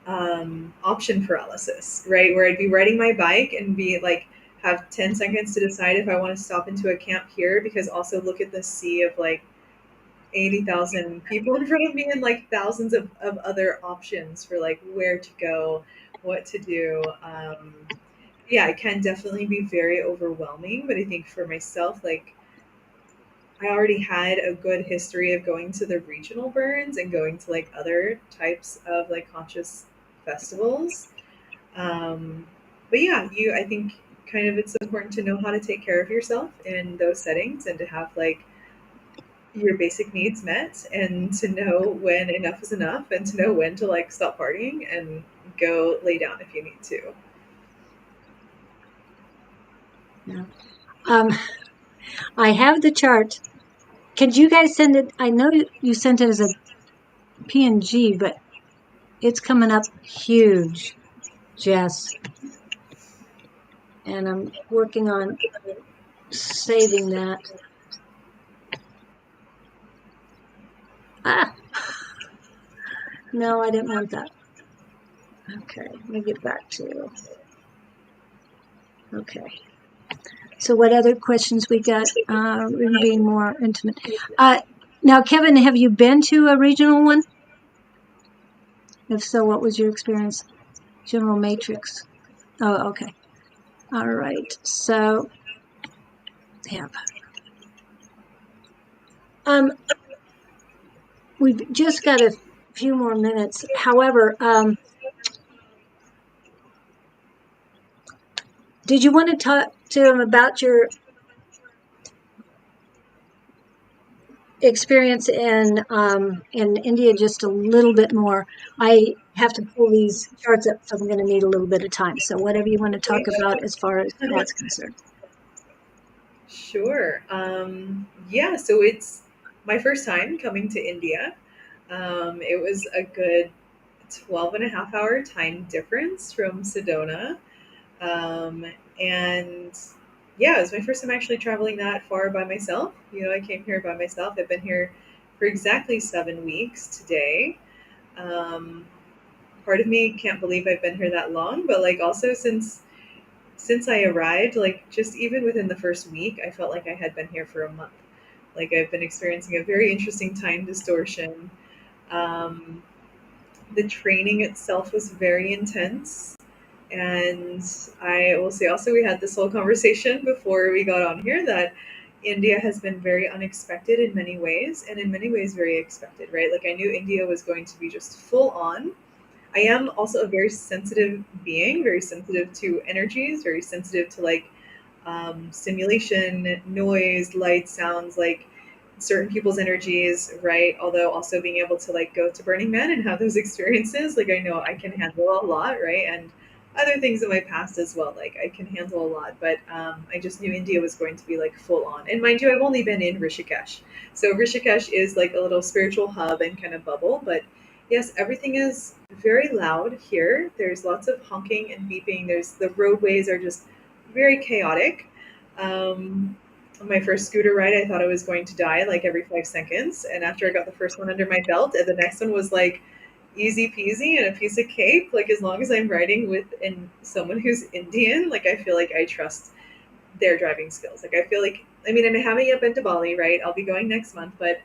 [SPEAKER 2] option paralysis, right? Where I'd be riding my bike and be like have 10 seconds to decide if I want to stop into a camp here, because also look at the sea of like 80,000 people in front of me and like thousands of other options for like where to go, what to do. Yeah, it can definitely be very overwhelming, but I think for myself, like I already had a good history of going to the regional burns and going to like other types of like conscious festivals. Um, but yeah, I think kind of it's important to know how to take care of yourself in those settings and to have like your basic needs met and to know when enough is enough and to know when to like stop partying and go lay down if you need to.
[SPEAKER 1] Yeah. I have the chart. Could you guys send it? I know you sent it as a PNG, but it's coming up huge, Jess. And I'm working on saving that. Ah, no, I didn't want that. Okay, let me get back to. Okay. So what other questions we got? Being more intimate. Now, Kevin, have you been to a regional one? If so, what was your experience? General Matrix. Oh, okay. All right. So, yeah. We've just got a few more minutes. However, did you want to talk to him about your experience in India just a little bit more? I have to pull these charts up, so I'm going to need a little bit of time. So whatever you want to talk about as far as that's concerned.
[SPEAKER 2] Sure. Yeah, so it's my first time coming to India. It was a good 12 and a half hour time difference from Sedona. Um, and yeah, it was my first time actually traveling that far by myself. You know, I came here by myself. I've been here for exactly 7 weeks today. Um, Part of me can't believe I've been here that long, but like also since I arrived, like just even within the first week, I felt like I had been here for a month. Like I've been experiencing a very interesting time distortion. Um, the training itself was very intense. And I will say also, we had this whole conversation before we got on here that India has been very unexpected in many ways, and in many ways, very expected, right? Like, I knew India was going to be just full on. I am also a very sensitive being, very sensitive to energies, very sensitive to like stimulation, noise, light, sounds, like certain people's energies, right? Although also being able to like go to Burning Man and have those experiences, like I know I can handle a lot, right? And other things in my past as well, like I can handle a lot. But I just knew India was going to be like full on. And mind you, I've only been in Rishikesh, so Rishikesh is like a little spiritual hub and kind of bubble, but yes, everything is very loud here. There's lots of honking and beeping. There's the roadways are just very chaotic. Um, on my first scooter ride, I thought I was going to die like every 5 seconds. And after I got the first one under my belt, and the next one was like easy peasy and a piece of cake. Like as long as I'm riding with someone who's Indian, like I feel like I trust their driving skills. Like I feel like I mean, and I haven't yet been to Bali, right? I'll be going next month, but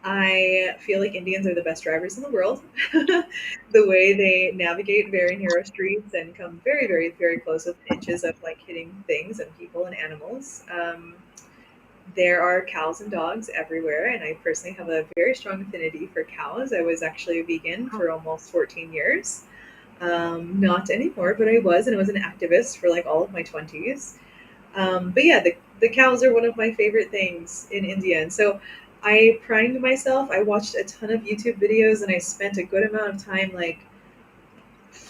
[SPEAKER 2] I feel like Indians are the best drivers in the world. The way they navigate very narrow streets and come very, very, very close with inches of like hitting things and people and animals. There are cows and dogs everywhere, and I personally have a very strong affinity for cows. I was actually a vegan for almost 14 years. Not anymore, but I was, and I was an activist for like all of my 20s. But yeah, the cows are one of my favorite things in India. And so I primed myself. I watched a ton of YouTube videos and I spent a good amount of time like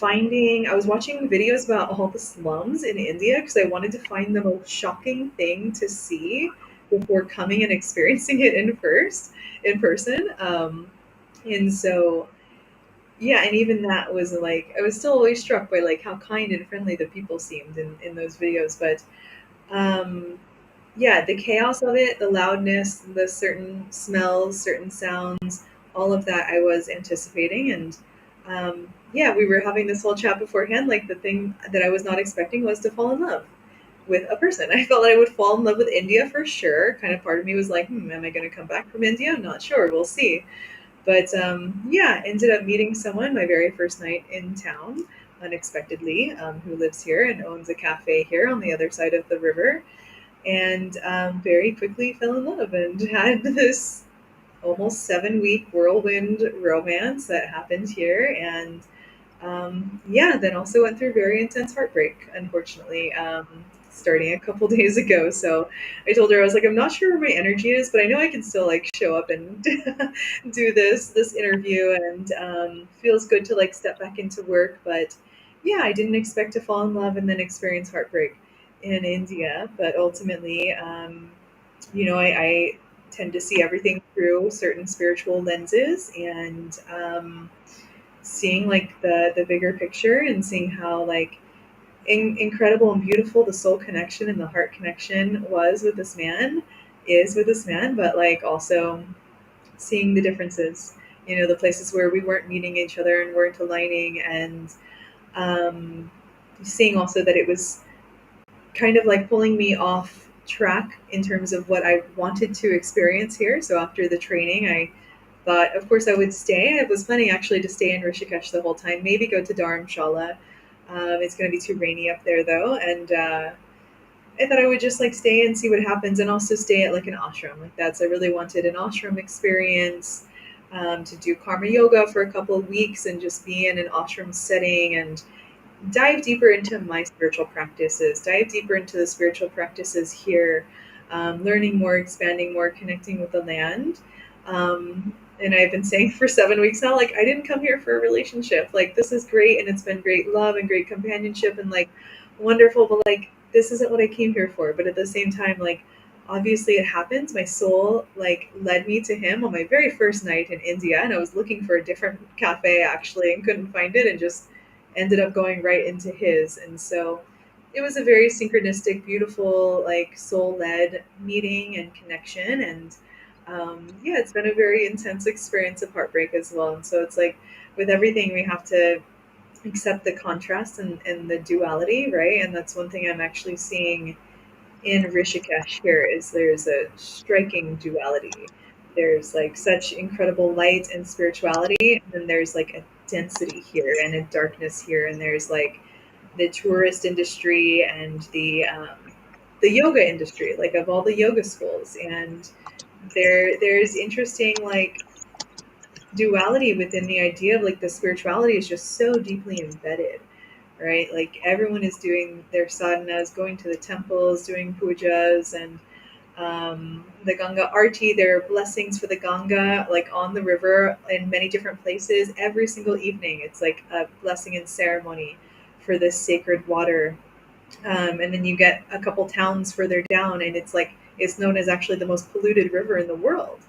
[SPEAKER 2] I was watching videos about all the slums in India because I wanted to find the most shocking thing to see before coming and experiencing it in person. And so yeah, and even that was like I was still always struck by like how kind and friendly the people seemed in those videos. But um, yeah, the chaos of it, the loudness, the certain smells, certain sounds, all of that I was anticipating. And yeah, we were having this whole chat beforehand. Like the thing that I was not expecting was to fall in love with a person. I felt that I would fall in love with India for sure. Kind of part of me was like, am I going to come back from India? I'm not sure. We'll see. But yeah, ended up meeting someone my very first night in town unexpectedly, who lives here and owns a cafe here on the other side of the river, and very quickly fell in love and had this almost 7 week whirlwind romance that happened here. And yeah, then also went through very intense heartbreak, unfortunately, starting a couple days ago. So I told her, I was like, I'm not sure where my energy is, but I know I can still like show up and do this interview, and feels good to like step back into work. But yeah, I didn't expect to fall in love and then experience heartbreak in India. But ultimately, I tend to see everything through certain spiritual lenses, and seeing like the bigger picture and seeing how like incredible and beautiful the soul connection and the heart connection was with this man, but like also seeing the differences the places where we weren't meeting each other and weren't aligning, and um, seeing also that it was kind of like pulling me off track in terms of what I wanted to experience here. So after the training, I thought, of course, I would stay. I was planning actually to stay in Rishikesh the whole time, maybe go to Dharamshala. It's going to be too rainy up there though, and I thought I would just like stay and see what happens, and also stay at like an ashram. Like I really wanted an ashram experience, to do karma yoga for a couple of weeks and just be in an ashram setting and dive deeper into my spiritual practices, dive deeper into the spiritual practices here, learning more, expanding more, connecting with the land. And I've been saying for 7 weeks now, like, I didn't come here for a relationship. Like, this is great, and it's been great love and great companionship and like wonderful, but like, this isn't what I came here for. But at the same time, like, obviously it happens. My soul like led me to him on my very first night in India, and I was looking for a different cafe actually and couldn't find it, and just ended up going right into his. And so it was a very synchronistic, beautiful, like soul led meeting and connection. And yeah, it's been a very intense experience of heartbreak as well. And so it's like with everything, we have to accept the contrast and the duality, right? And that's one thing I'm actually seeing in Rishikesh here is there's a striking duality. There's like such incredible light and spirituality, and then there's like a density here and a darkness here, and there's like the tourist industry and the yoga industry, like of all the yoga schools, and there's interesting like duality within the idea of like the spirituality is just so deeply embedded, right? Like everyone is doing their sadhanas, going to the temples, doing pujas, and the Ganga Arti. There are blessings for the Ganga, like on the river in many different places. Every single evening, it's like a blessing and ceremony for this sacred water. And then you get a couple towns further down, and it's like it's known as actually the most polluted river in the world.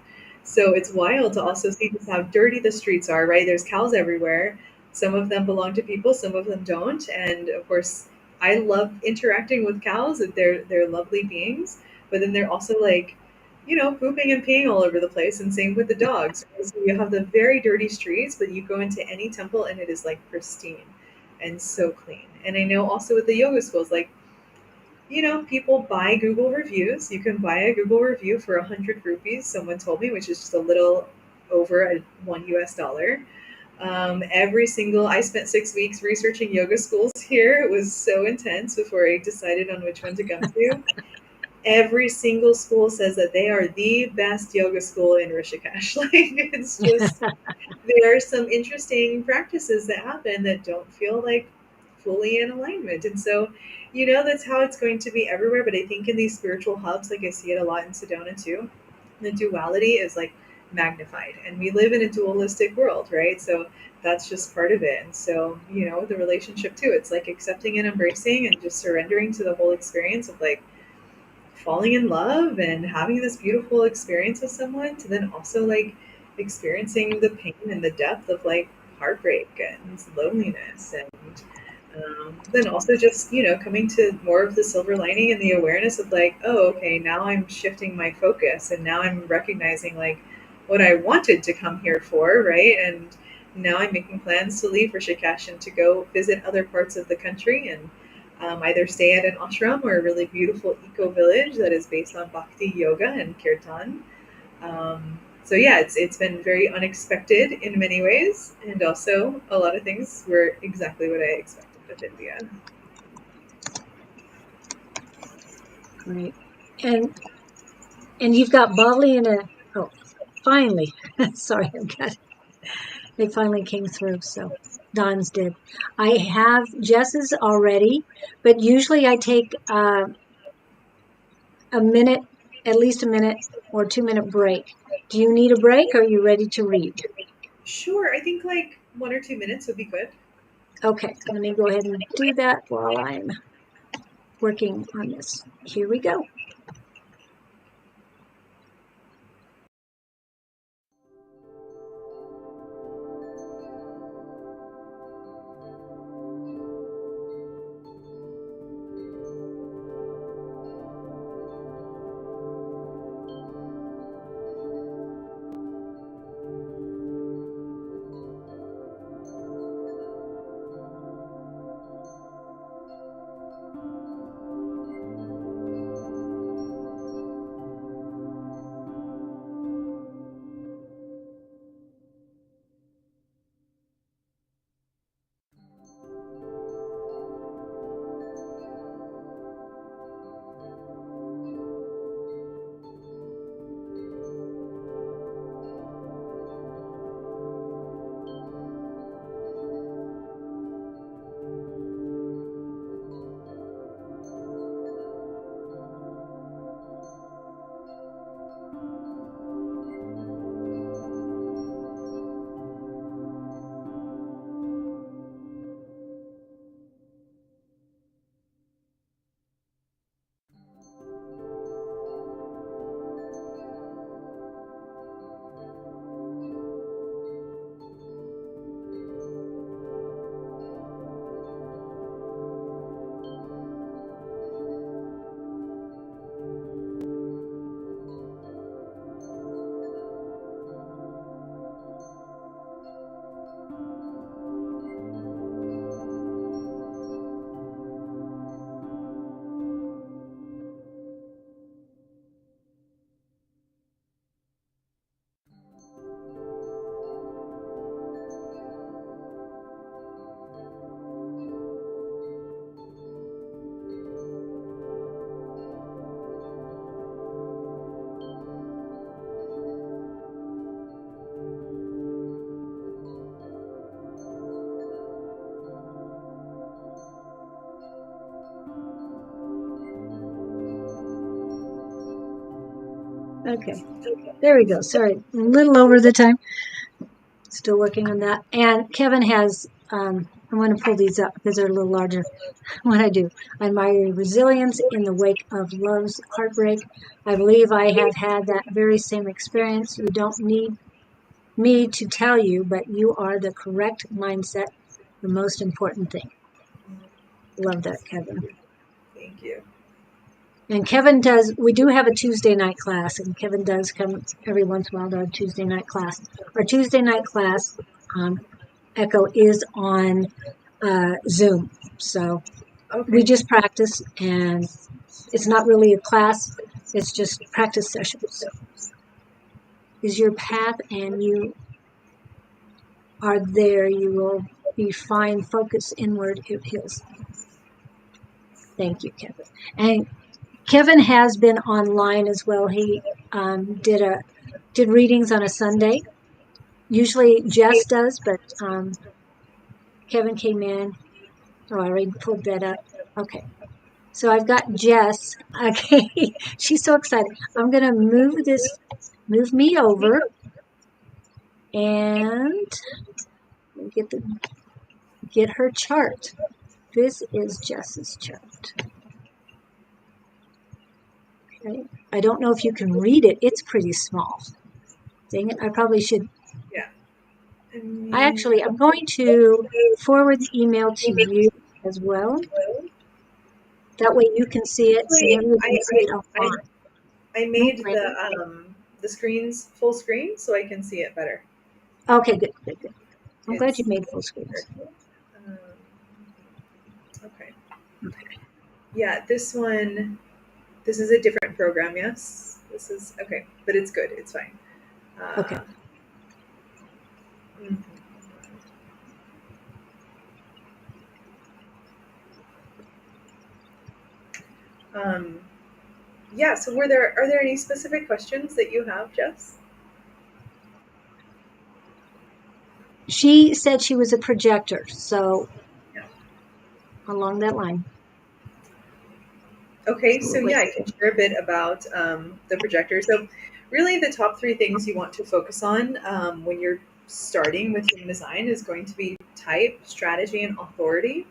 [SPEAKER 2] So it's wild to also see just how dirty the streets are, right? There's cows everywhere. Some of them belong to people, some of them don't. And of course, I love interacting with cows. They're lovely beings, but then they're also like, pooping and peeing all over the place, and same with the dogs. So you have the very dirty streets, but you go into any temple and it is like pristine and so clean. And I know also with the yoga schools, like, people buy Google reviews. You can buy a Google review for 100 rupees, someone told me, which is just a little over $1 US. I spent 6 weeks researching yoga schools here. It was so intense before I decided on which one to come to. Every single school says that they are the best yoga school in Rishikesh. Like, it's just there are some interesting practices that happen that don't feel like fully in alignment. And so, that's how it's going to be everywhere. But I think in these spiritual hubs, like I see it a lot in Sedona too, the duality is like magnified. And we live in a dualistic world, right? So that's just part of it. And so, the relationship too, it's like accepting and embracing and just surrendering to the whole experience of like falling in love and having this beautiful experience with someone, to then also like experiencing the pain and the depth of like heartbreak and loneliness, and then also just coming to more of the silver lining and the awareness of like, oh, okay, now I'm shifting my focus, and now I'm recognizing like what I wanted to come here for, right? And now I'm making plans to leave Rishikesh and to go visit other parts of the country, and either stay at an ashram or a really beautiful eco village that is based on bhakti yoga and kirtan. So yeah, it's been very unexpected in many ways, and also a lot of things were exactly what I expected of India.
[SPEAKER 1] Great. And and you've got Bali in a oh finally. Sorry, they finally came through, so Don's did. I have Jess's already, but usually I take a minute, at least a minute or 2 minute break. Do you need a break or are you ready to read?
[SPEAKER 2] Sure, I think like 1 or 2 minutes would be good.
[SPEAKER 1] Okay, let me go ahead and do that while I'm working on this. Here we go. Okay. There we go. Sorry, a little over the time. Still working on that. And Kevin has, I'm going to pull these up because they're a little larger. What I do. I admire your resilience in the wake of love's heartbreak. I believe I have had that very same experience. You don't need me to tell you, but you are the correct mindset, the most important thing. Love that, Kevin.
[SPEAKER 2] Thank you.
[SPEAKER 1] And Kevin does, we do have a Tuesday night class, and Kevin does come every once in a while to our Tuesday night class. Our Tuesday night class, Echo, is on Zoom. So we just practice, and it's not really a class, it's just practice sessions. Is your path, and you are there, you will be fine. Focus inward, it heals. Thank you, Kevin. And Kevin has been online as well. He did readings on a Sunday. Usually Jess does, but Kevin came in. Oh, I already pulled that up. Okay. So I've got Jess. Okay. She's so excited. I'm going to move me over and get her chart. This is Jess's chart. Okay. I don't know if you can read it. It's pretty small. Dang it. I probably should.
[SPEAKER 2] Yeah.
[SPEAKER 1] I'm going to forward the email to you as well. That way you can see it and everyone can see it offline.
[SPEAKER 2] I made the screens full screen so I can see it better.
[SPEAKER 1] Okay, good. I'm glad you made full screens.
[SPEAKER 2] Okay. Yeah, this is a different program, yes? This is, okay, but it's good, it's fine.
[SPEAKER 1] Okay.
[SPEAKER 2] Yeah, so are there any specific questions that you have, Jess?
[SPEAKER 1] She said she was a projector, so yeah. Along that line.
[SPEAKER 2] Okay, so yeah, I can share a bit about the projector. So really the top three things you want to focus on when you're starting with human design is going to be type, strategy, and authority.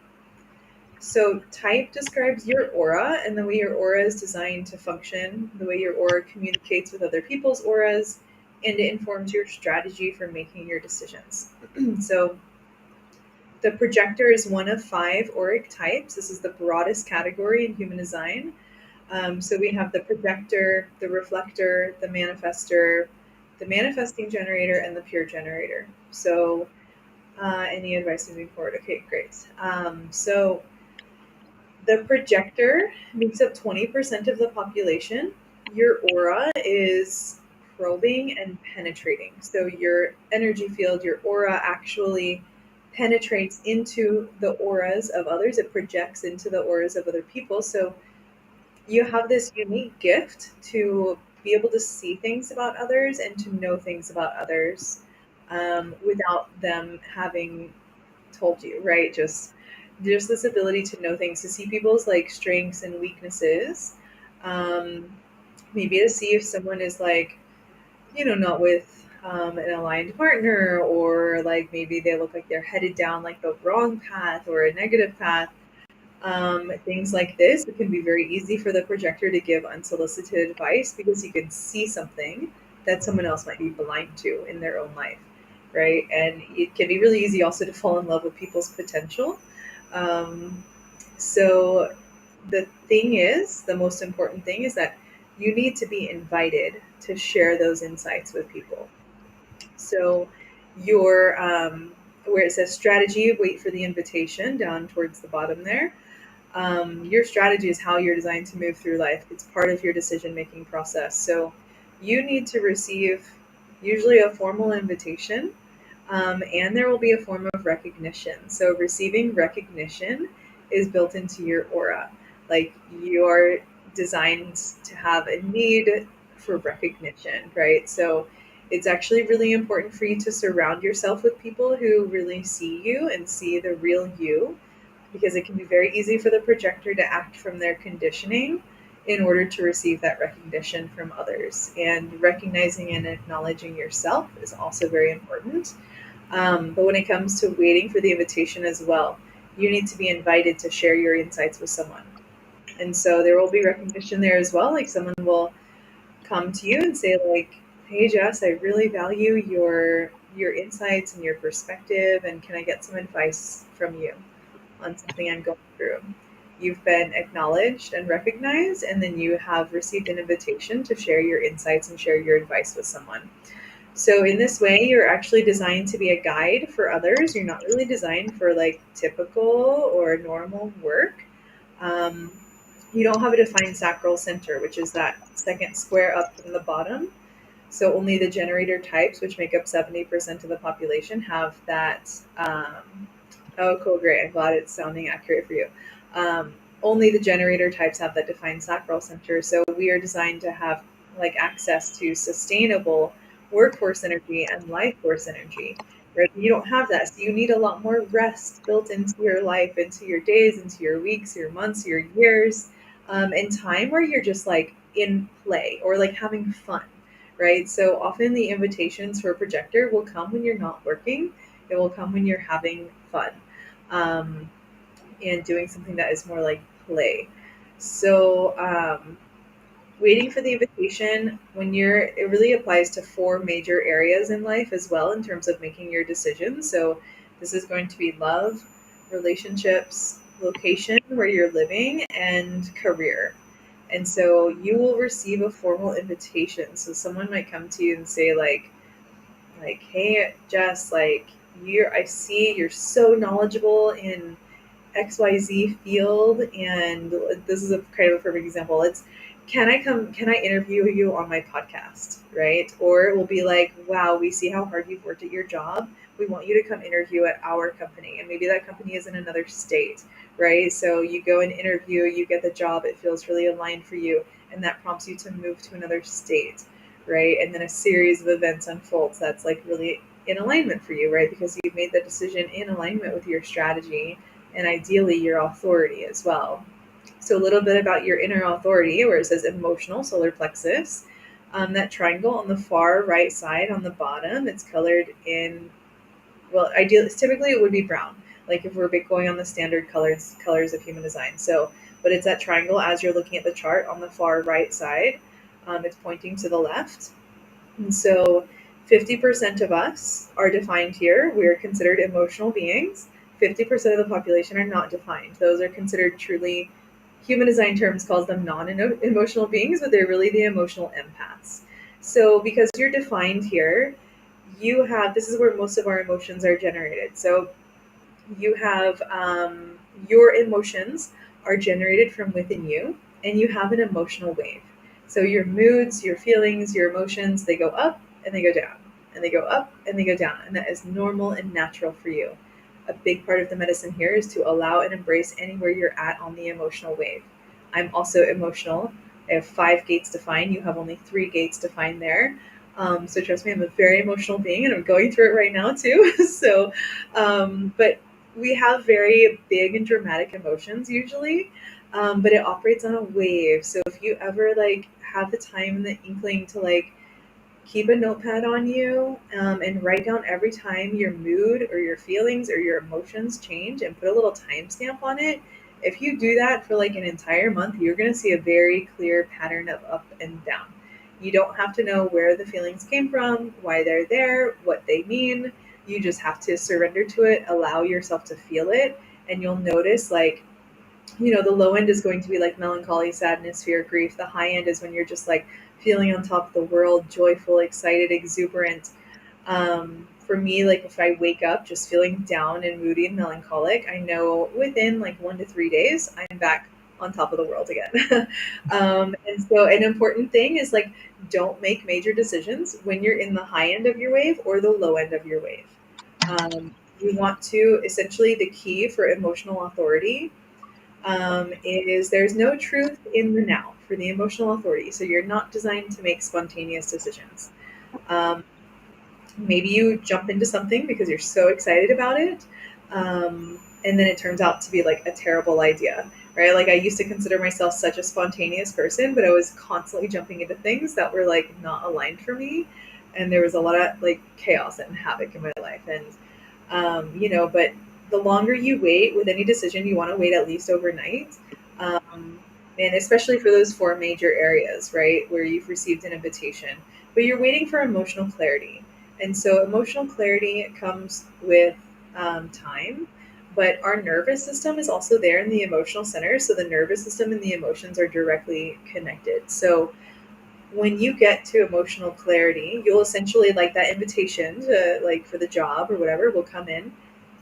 [SPEAKER 2] So type describes your aura and the way your aura is designed to function, the way your aura communicates with other people's auras, and it informs your strategy for making your decisions. So the projector is one of 5 auric types. This is the broadest category in human design. So we have the projector, the reflector, the manifester, the manifesting generator, and the pure generator. So any advice moving forward? Okay, great. So the projector makes up 20% of the population. Your aura is probing and penetrating. So your energy field, your aura actually penetrates into the auras of others. It projects into the auras of other people. So you have this unique gift to be able to see things about others and to know things about others without them having told you, right? Just this ability to know things, to see people's like strengths and weaknesses, maybe to see if someone is like, not with an aligned partner, or like maybe they look like they're headed down like the wrong path or a negative path. Things like this, it can be very easy for the projector to give unsolicited advice because you can see something that someone else might be blind to in their own life, right? And it can be really easy also to fall in love with people's potential. So the most important thing is that you need to be invited to share those insights with people. So your where it says strategy, wait for the invitation down towards the bottom there. Your strategy is how you're designed to move through life. It's part of your decision-making process. So you need to receive usually a formal invitation, and there will be a form of recognition. So receiving recognition is built into your aura. Like you're designed to have a need for recognition, right? So it's actually really important for you to surround yourself with people who really see you and see the real you, because it can be very easy for the projector to act from their conditioning in order to receive that recognition from others. And recognizing and acknowledging yourself is also very important. But when it comes to waiting for the invitation as well, you need to be invited to share your insights with someone. And so there will be recognition there as well. Like someone will come to you and say like, "Hey Jess, I really value your insights and your perspective, and can I get some advice from you on something I'm going through?" You've been acknowledged and recognized, and then you have received an invitation to share your insights and share your advice with someone. So in this way, you're actually designed to be a guide for others. You're not really designed for like typical or normal work. Um, you don't have a defined sacral center, which is that second square up from the bottom. So only the generator types, which make up 70% of the population, have that. Oh, cool, great. I'm glad it's sounding accurate for you. Only the generator types have that defined sacral center. So we are designed to have like access to sustainable workforce energy and life force energy. Right? You don't have that, so you need a lot more rest built into your life, into your days, into your weeks, your months, your years, and time where you're just like in play or like having fun, right? So often the invitations for a projector will come when you're not working. It will come when you're having fun, um, and doing something that is more like play. So waiting for the invitation when you're it really applies to four major areas in life as well in terms of making your decisions. So this is going to be love, relationships, location where you're living, and career. And so you will receive a formal invitation. So someone might come to you and say like, hey Jess, like I see you're so knowledgeable in XYZ field, and this is a kind of a perfect example. It's can I interview you on my podcast, right? Or it will be like, wow, we see how hard you've worked at your job. We want you to come interview at our company. And maybe that company is in another state, right? So you go and interview, you get the job, it feels really aligned for you, and that prompts you to move to another state, right? And then a series of events unfolds that's like really in alignment for you, right? Because you've made the decision in alignment with your strategy and ideally your authority as well. So, a little bit about your inner authority, where it says emotional solar plexus. That triangle on the far right side on the bottom, it's colored in, well, ideally, typically it would be brown, like if we're going on the standard colors of human design. So, but it's that triangle as you're looking at the chart on the far right side. It's pointing to the left. And so 50% of us are defined here. We are considered emotional beings. 50% of the population are not defined. Those are considered truly, human design terms calls them non-emotional beings, but they're really the emotional empaths. So because you're defined here, you have, this is where most of our emotions are generated. So you have your emotions are generated from within you, and you have an emotional wave. So your moods, your feelings, your emotions, they go up and they go down, and they go up and they go down, and that is normal and natural for you. A big part of the medicine here is to allow and embrace anywhere you're at on the emotional wave. I'm also emotional. I have 5 gates defined. You have only 3 gates defined there. So trust me, I'm a very emotional being, and I'm going through it right now too. So, but we have very big and dramatic emotions usually, but it operates on a wave. So if you ever like have the time and the inkling to like keep a notepad on you, and write down every time your mood or your feelings or your emotions change and put a little timestamp on it. If you do that for like an entire month, you're going to see a very clear pattern of up and down. You don't have to know where the feelings came from, why they're there, what they mean. You just have to surrender to it, allow yourself to feel it, and you'll notice like, the low end is going to be like melancholy, sadness, fear, grief. The high end is when you're just like feeling on top of the world, joyful, excited, exuberant. For me, like if I wake up just feeling down and moody and melancholic, I know within like 1 to 3 days, I'm back on top of the world again. And so an important thing is like, don't make major decisions when you're in the high end of your wave or the low end of your wave. You want to essentially, the key for emotional authority, is there's no truth in the now for the emotional authority. So you're not designed to make spontaneous decisions. Um, Maybe you jump into something because you're so excited about it, and then it turns out to be like a terrible idea, right? Like I used to consider myself such a spontaneous person, but I was constantly jumping into things that were like not aligned for me. And there was a lot of like chaos and havoc in my life. And, but the longer you wait with any decision, you want to wait at least overnight. Um, and especially for those four major areas, right, where you've received an invitation, but you're waiting for emotional clarity. And so emotional clarity comes with time, but our nervous system is also there in the emotional center. So the nervous system and the emotions are directly connected. So when you get to emotional clarity, you'll essentially like that invitation to like for the job or whatever will come in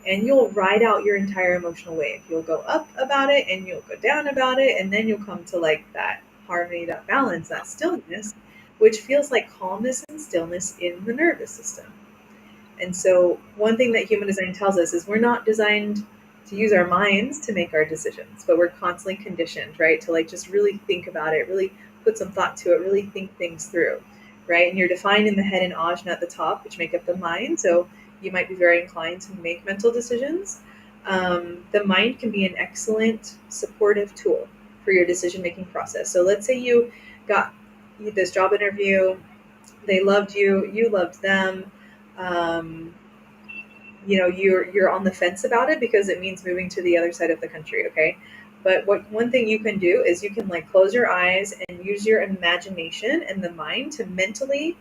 [SPEAKER 2] and you'll ride out your entire emotional wave. You'll go up about it and you'll go down about it. And then you'll come to like that harmony, that balance, that stillness, which feels like calmness and stillness in the nervous system. And so, one thing that human design tells us is we're not designed to use our minds to make our decisions, but we're constantly conditioned, right? To like just really think about it, really put some thought to it, really think things through, right? And you're defined in the head and ajna at the top, which make up the mind. So, you might be very inclined to make mental decisions. The mind can be an excellent supportive tool for your decision making process. So, let's say you got this job interview, they loved you, you loved them. um, you're on the fence about it because it means moving to the other side of the country. Okay, but what one thing you can do is you can like close your eyes and use your imagination and the mind to mentally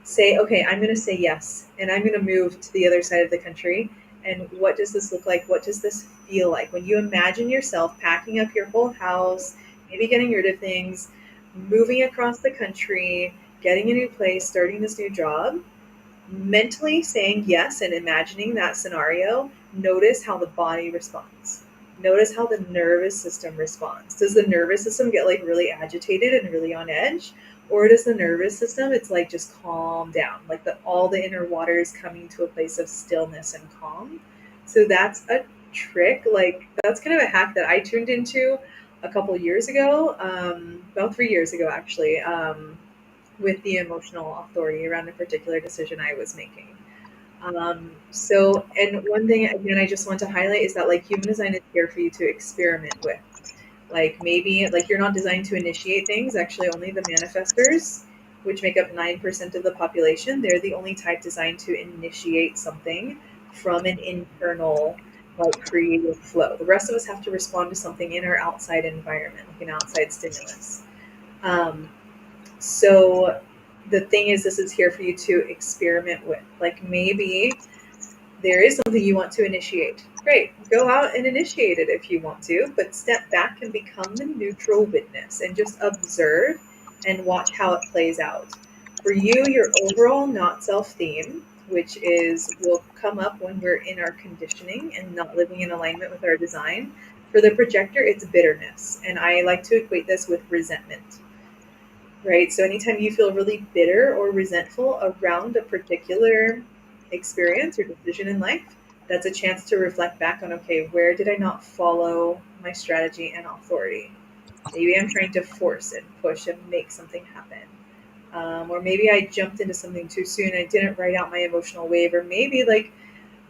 [SPEAKER 2] say, okay, I'm going to say yes and I'm going to move to the other side of the country. And what does this look like? What does this feel like when you imagine yourself packing up your whole house, maybe getting rid of things, moving across the country, getting a new place, starting this new job? Mentally saying yes and imagining that scenario, notice how the body responds. Notice how the nervous system responds. Does the nervous system get like really agitated and really on edge? Or does the nervous system, it's like just calm down, like all the inner water is coming to a place of stillness and calm. So that's a trick. Like that's kind of a hack that I tuned into a couple years ago, about 3 years ago actually. With the emotional authority around a particular decision I was making. And one thing again, I just want to highlight is that like human design is here for you to experiment with. Like maybe like you're not designed to initiate things. Actually, only the manifestors, which make up 9% of the population, they're the only type designed to initiate something from an internal like creative flow. The rest of us have to respond to something in our outside environment, like an outside stimulus. Um, so the thing is, this is here for you to experiment with. Like maybe there is something you want to initiate. Great, go out and initiate it if you want to, but step back and become the neutral witness and just observe and watch how it plays out. For you, your overall not self theme, which is will come up when we're in our conditioning and not living in alignment with our design. For the projector, it's bitterness. And I like to equate this with resentment, right? So anytime you feel really bitter or resentful around a particular experience or decision in life, that's a chance to reflect back on, okay, where did I not follow my strategy and authority? Maybe I'm trying to force and push and make something happen. Or maybe I jumped into something too soon. I didn't write out my emotional wave. Or maybe like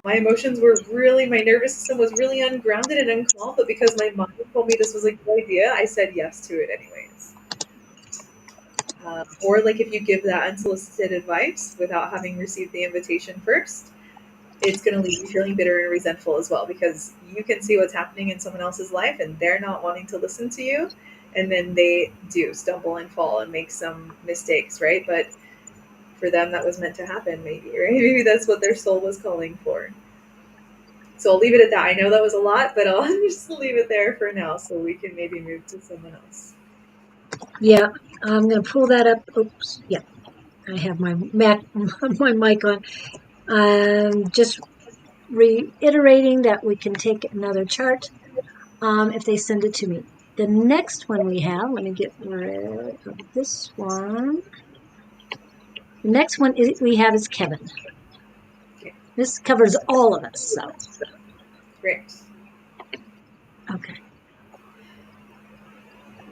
[SPEAKER 2] my emotions were really, my nervous system was really ungrounded and uncalm, but because my mind told me this was a good idea, I said yes to it anyways. Or like if you give that unsolicited advice without having received the invitation first, it's going to leave you feeling bitter and resentful as well because you can see what's happening in someone else's life and they're not wanting to listen to you. And then they do stumble and fall and make some mistakes, right? But for them, that was meant to happen, maybe, right? Maybe that's what their soul was calling for. So I'll leave it at that. I know that was a lot, but I'll just leave it there for now so we can maybe move to someone else.
[SPEAKER 1] Yeah, I'm going to pull that up. Oops. Yeah, I have my my mic on. Just reiterating that we can take another chart if they send it to me. The next one we have, let me get rid of this one. The next one we have is Kevin.
[SPEAKER 2] Okay,
[SPEAKER 1] This covers all of us. So,
[SPEAKER 2] great.
[SPEAKER 1] okay.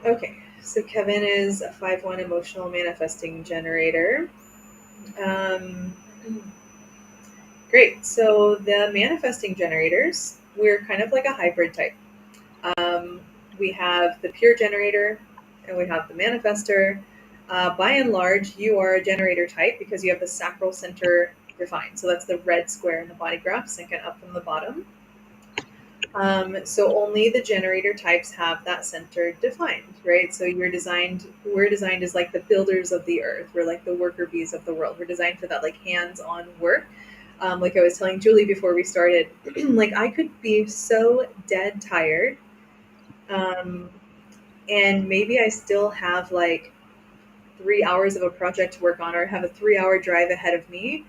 [SPEAKER 2] Okay, so Kevin is a 5-1 emotional manifesting generator. Um, Great. So the manifesting generators, we're kind of like a hybrid type. Um, we have the pure generator, and we have the manifester. By and large, you are a generator type because you have the sacral center defined. So that's the red square in the body graph, sinking up from the bottom. So only the generator types have that center defined, right? So we're designed as like the builders of the earth. We're like the worker bees of the world. We're designed for that like hands-on work. Like I was telling Julie before we started, like I could be so dead tired, um, and maybe I still have like 3 hours of a project to work on, or have a 3 hour drive ahead of me.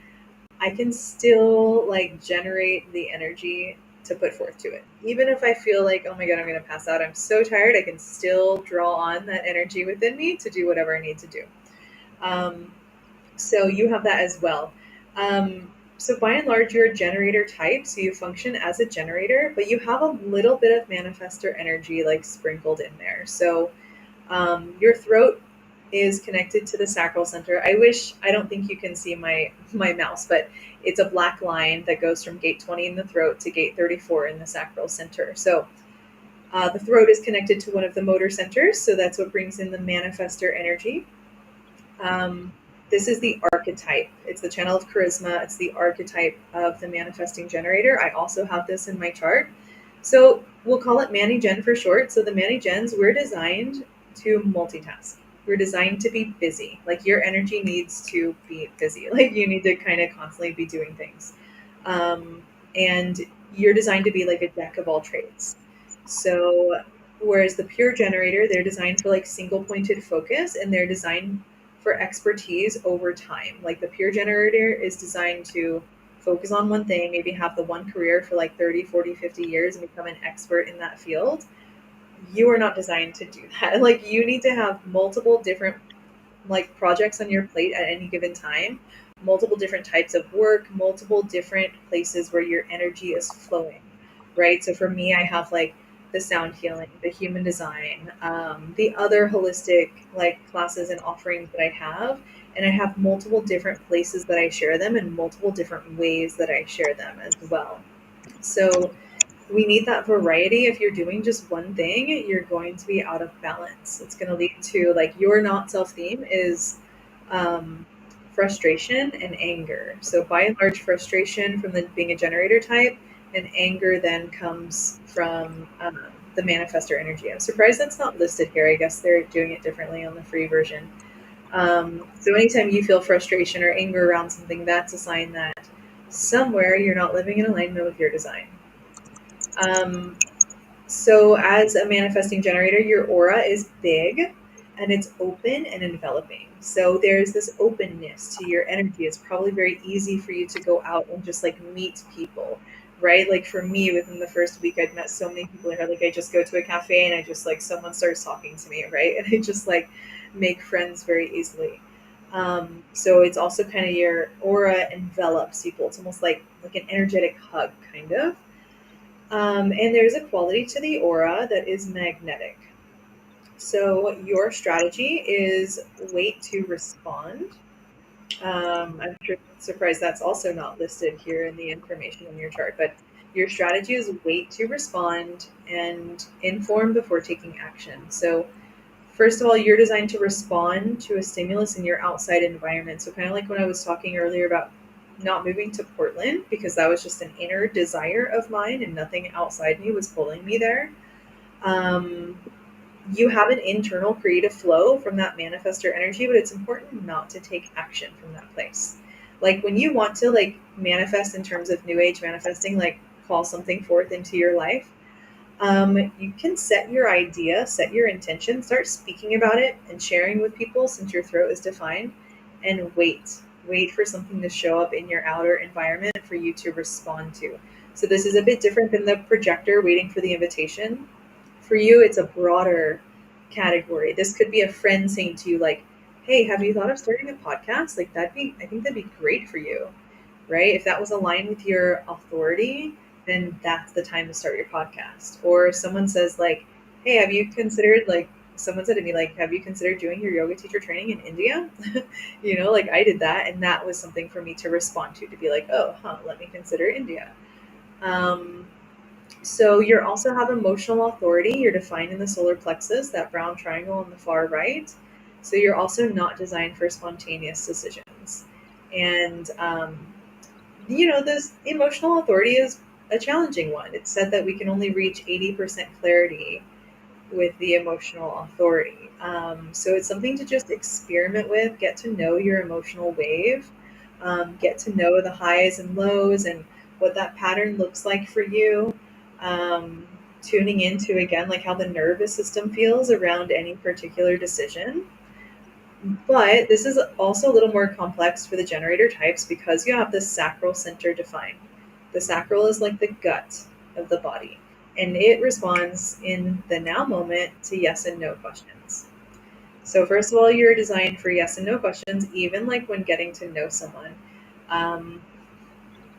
[SPEAKER 2] I can still like generate the energy to put forth to it. Even if I feel like, oh my God, I'm going to pass out, I'm so tired, I can still draw on that energy within me to do whatever I need to do. Um, so you have that as well. So by and large, you're a generator type, so you function as a generator, but you have a little bit of manifestor energy like sprinkled in there. So your throat is connected to the sacral center. I don't think you can see my mouse, but it's a black line that goes from gate 20 in the throat to gate 34 in the sacral center. So the throat is connected to one of the motor centers, so that's what brings in the manifestor energy. Um, this is the archetype. It's the channel of charisma. It's the archetype of the manifesting generator. I also have this in my chart. So we'll call it Manny Gen for short. So the Manny Gens, we're designed to multitask. We're designed to be busy. Like your energy needs to be busy. Like you need to kind of constantly be doing things. Um, and you're designed to be like a jack of all trades. So whereas the pure generator, they're designed for like single pointed focus, and they're designed for expertise over time. Like the pure generator is designed to focus on one thing, maybe have the one career for like 30, 40, 50 years and become an expert in that field. You are not designed to do that. Like you need to have multiple different like projects on your plate at any given time, multiple different types of work, multiple different places where your energy is flowing, right? So for me, I have like the sound healing, the human design, the other holistic like classes and offerings that I have. And I have multiple different places that I share them and multiple different ways that I share them as well. So we need that variety. If you're doing just one thing, you're going to be out of balance. It's going to lead to like your not self theme is um, frustration and anger. So by and large, frustration from the being a generator type, and anger then comes from the manifestor energy. I'm surprised that's not listed here. I guess they're doing it differently on the free version. So anytime you feel frustration or anger around something, that's a sign that somewhere you're not living in alignment with your design. Um, so, as a manifesting generator, your aura is big and it's open and enveloping. So, there's this openness to your energy. It's probably very easy for you to go out and just like meet people, right? Like for me, within the first week, I'd met so many people. Like I just go to a cafe and I just like someone starts talking to me, right? And I just like make friends very easily. So it's also kind of your aura envelops people. It's almost like an energetic hug, kind of. And there's a quality to the aura that is magnetic. So your strategy is wait to respond. I'm surprised that's also not listed here in the information in your chart, but your strategy is wait to respond and inform before taking action. So first of all, you're designed to respond to a stimulus in your outside environment. So kind of like when I was talking earlier about not moving to Portland because that was just an inner desire of mine and nothing outside me was pulling me there. Um, you have an internal creative flow from that manifestor energy, but it's important not to take action from that place. Like when you want to like manifest in terms of new age manifesting, like call something forth into your life, you can set your idea, set your intention, start speaking about it and sharing with people since your throat is defined, and wait. Wait for something to show up in your outer environment for you to respond to. So, this is a bit different than the projector waiting for the invitation. For you, it's a broader category. This could be a friend saying to you, like, hey, have you thought of starting a podcast? Like, I think that'd be great for you, right? If that was aligned with your authority, then that's the time to start your podcast. Or someone says like, hey, have you considered like someone said to me like, have you considered doing your yoga teacher training in India? Like I did that, and that was something for me to respond to be like, oh, huh, let me consider India. Um, So you also have emotional authority. You're defined in the solar plexus, that brown triangle on the far right. So you're also not designed for spontaneous decisions. And this emotional authority is a challenging one. It's said that we can only reach 80% clarity with the emotional authority. So it's something to just experiment with, get to know your emotional wave, get to know the highs and lows and what that pattern looks like for you. Tuning into, again, like how the nervous system feels around any particular decision. But this is also a little more complex for the generator types because you have the sacral center defined. The sacral is like the gut of the body, and it responds in the now moment to yes and no questions. So, first of all, you're designed for yes and no questions, even like when getting to know someone. Um,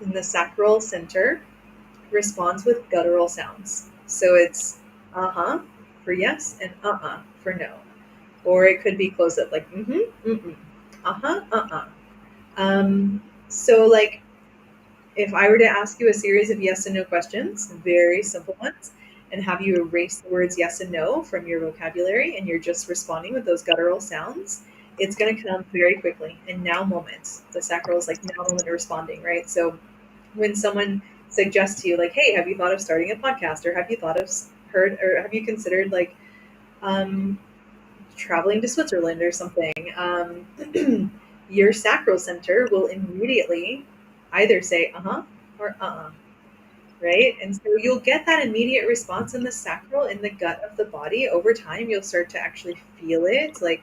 [SPEAKER 2] in the sacral center responds with guttural sounds. So, it's uh huh for yes and for no. Or it could be closed up like mm-hmm. Uh-huh. So like if I were to ask you a series of yes and no questions, very simple ones, and have you erase the words yes and no from your vocabulary and you're just responding with those guttural sounds, it's going to come very quickly. And now moment. The sacral is like now moment responding, right? So when someone suggests to you like, hey, have you thought of starting a podcast, or have you thought of heard, or have you considered like um, traveling to Switzerland or something, your sacral center will immediately either say or right? And so you'll get that immediate response in the sacral, in the gut of the body. Over time, you'll start to actually feel it. Like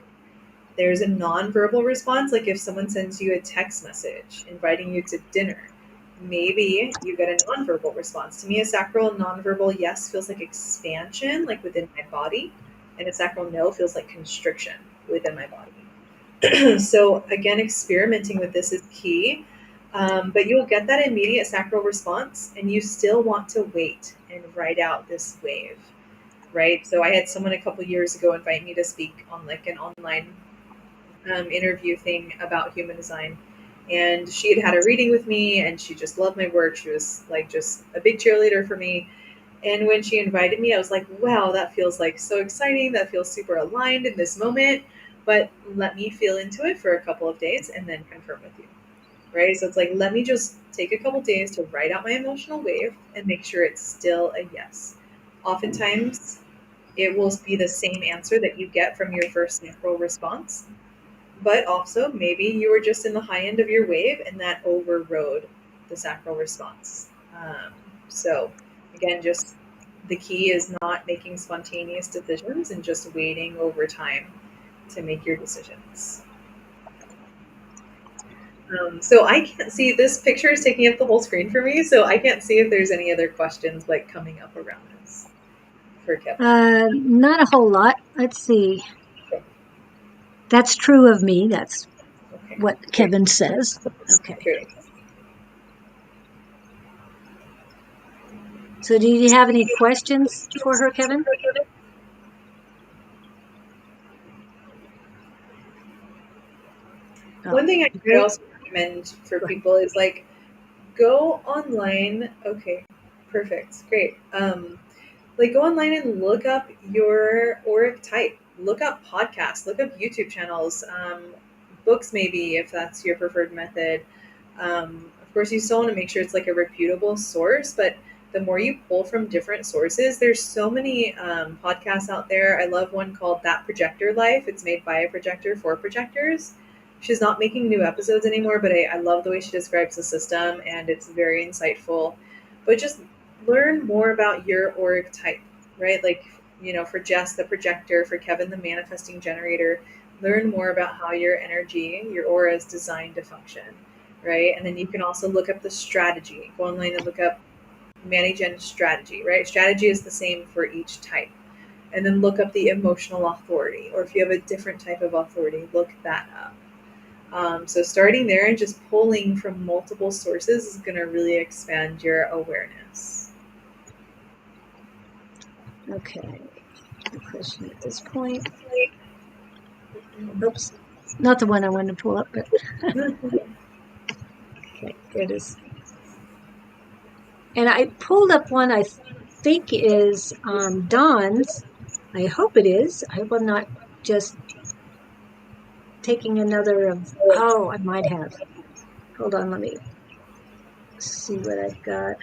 [SPEAKER 2] there's a nonverbal response, like if someone sends you a text message inviting you to dinner. Maybe you get a nonverbal response. To me, a sacral nonverbal yes feels like expansion, like within my body, and a sacral no feels like constriction within my body. So, again, experimenting with this is key. But you'll get that immediate sacral response, and you still want to wait and write out this wave, right? So, I had someone a couple years ago invite me to speak on like an online interview thing about human design. And she had a reading with me and she just loved my work. She was like just a big cheerleader for me. And when she invited me, I was like, wow, that feels like so exciting. That feels super aligned in this moment. But let me feel into it for a couple of days and then confirm with you. Right. So it's like, let me just take a couple days to write out my emotional wave and make sure it's still a yes. Oftentimes, it will be the same answer that you get from your first sacral response, but also maybe you were just in the high end of your wave and that overrode the sacral response. So, again, just the key is not making spontaneous decisions and just waiting over time to make your decisions. So I can't see, this picture is taking up the whole screen for me, so I can't see if there's any other questions like coming up around this for Kevin.
[SPEAKER 1] Not a whole lot. Let's see.
[SPEAKER 2] Okay.
[SPEAKER 1] That's true of me. That's
[SPEAKER 2] Okay.
[SPEAKER 1] what
[SPEAKER 2] Great.
[SPEAKER 1] Kevin says. Okay.
[SPEAKER 2] Great.
[SPEAKER 1] So do you have any questions for her, Kevin? Oh,
[SPEAKER 2] One thing I could
[SPEAKER 1] okay.
[SPEAKER 2] also recommend for people is like go online. Okay, perfect, great. Like go online and look up your auric type. Look up podcasts. Look up YouTube channels. Books, maybe if that's your preferred method. Of course, you still want to make sure it's like a reputable source, but the more you pull from different sources, there's so many podcasts out there. I love one called That Projector Life. It's made by a projector for projectors. She's not making new episodes anymore, but I love the way she describes the system, and it's very insightful. But just learn more about your auric type, right? Like, for Jess, the projector, for Kevin, the manifesting generator, learn more about how your energy, your aura is designed to function, right? And then you can also look up the strategy. Go online and look up Manny-Gen strategy, right? Strategy is the same for each type. And then look up the emotional authority, or if you have a different type of authority, look that up. So starting there and just pulling from multiple sources is going to really expand your awareness.
[SPEAKER 1] Okay. Question at this point. Oops. Not the one I wanted to pull up, but okay, there it is. And I pulled up one I think is Dawn's. I hope it is. I hope I'm not just taking another of, oh, I might have. Hold on, let me see what I've got.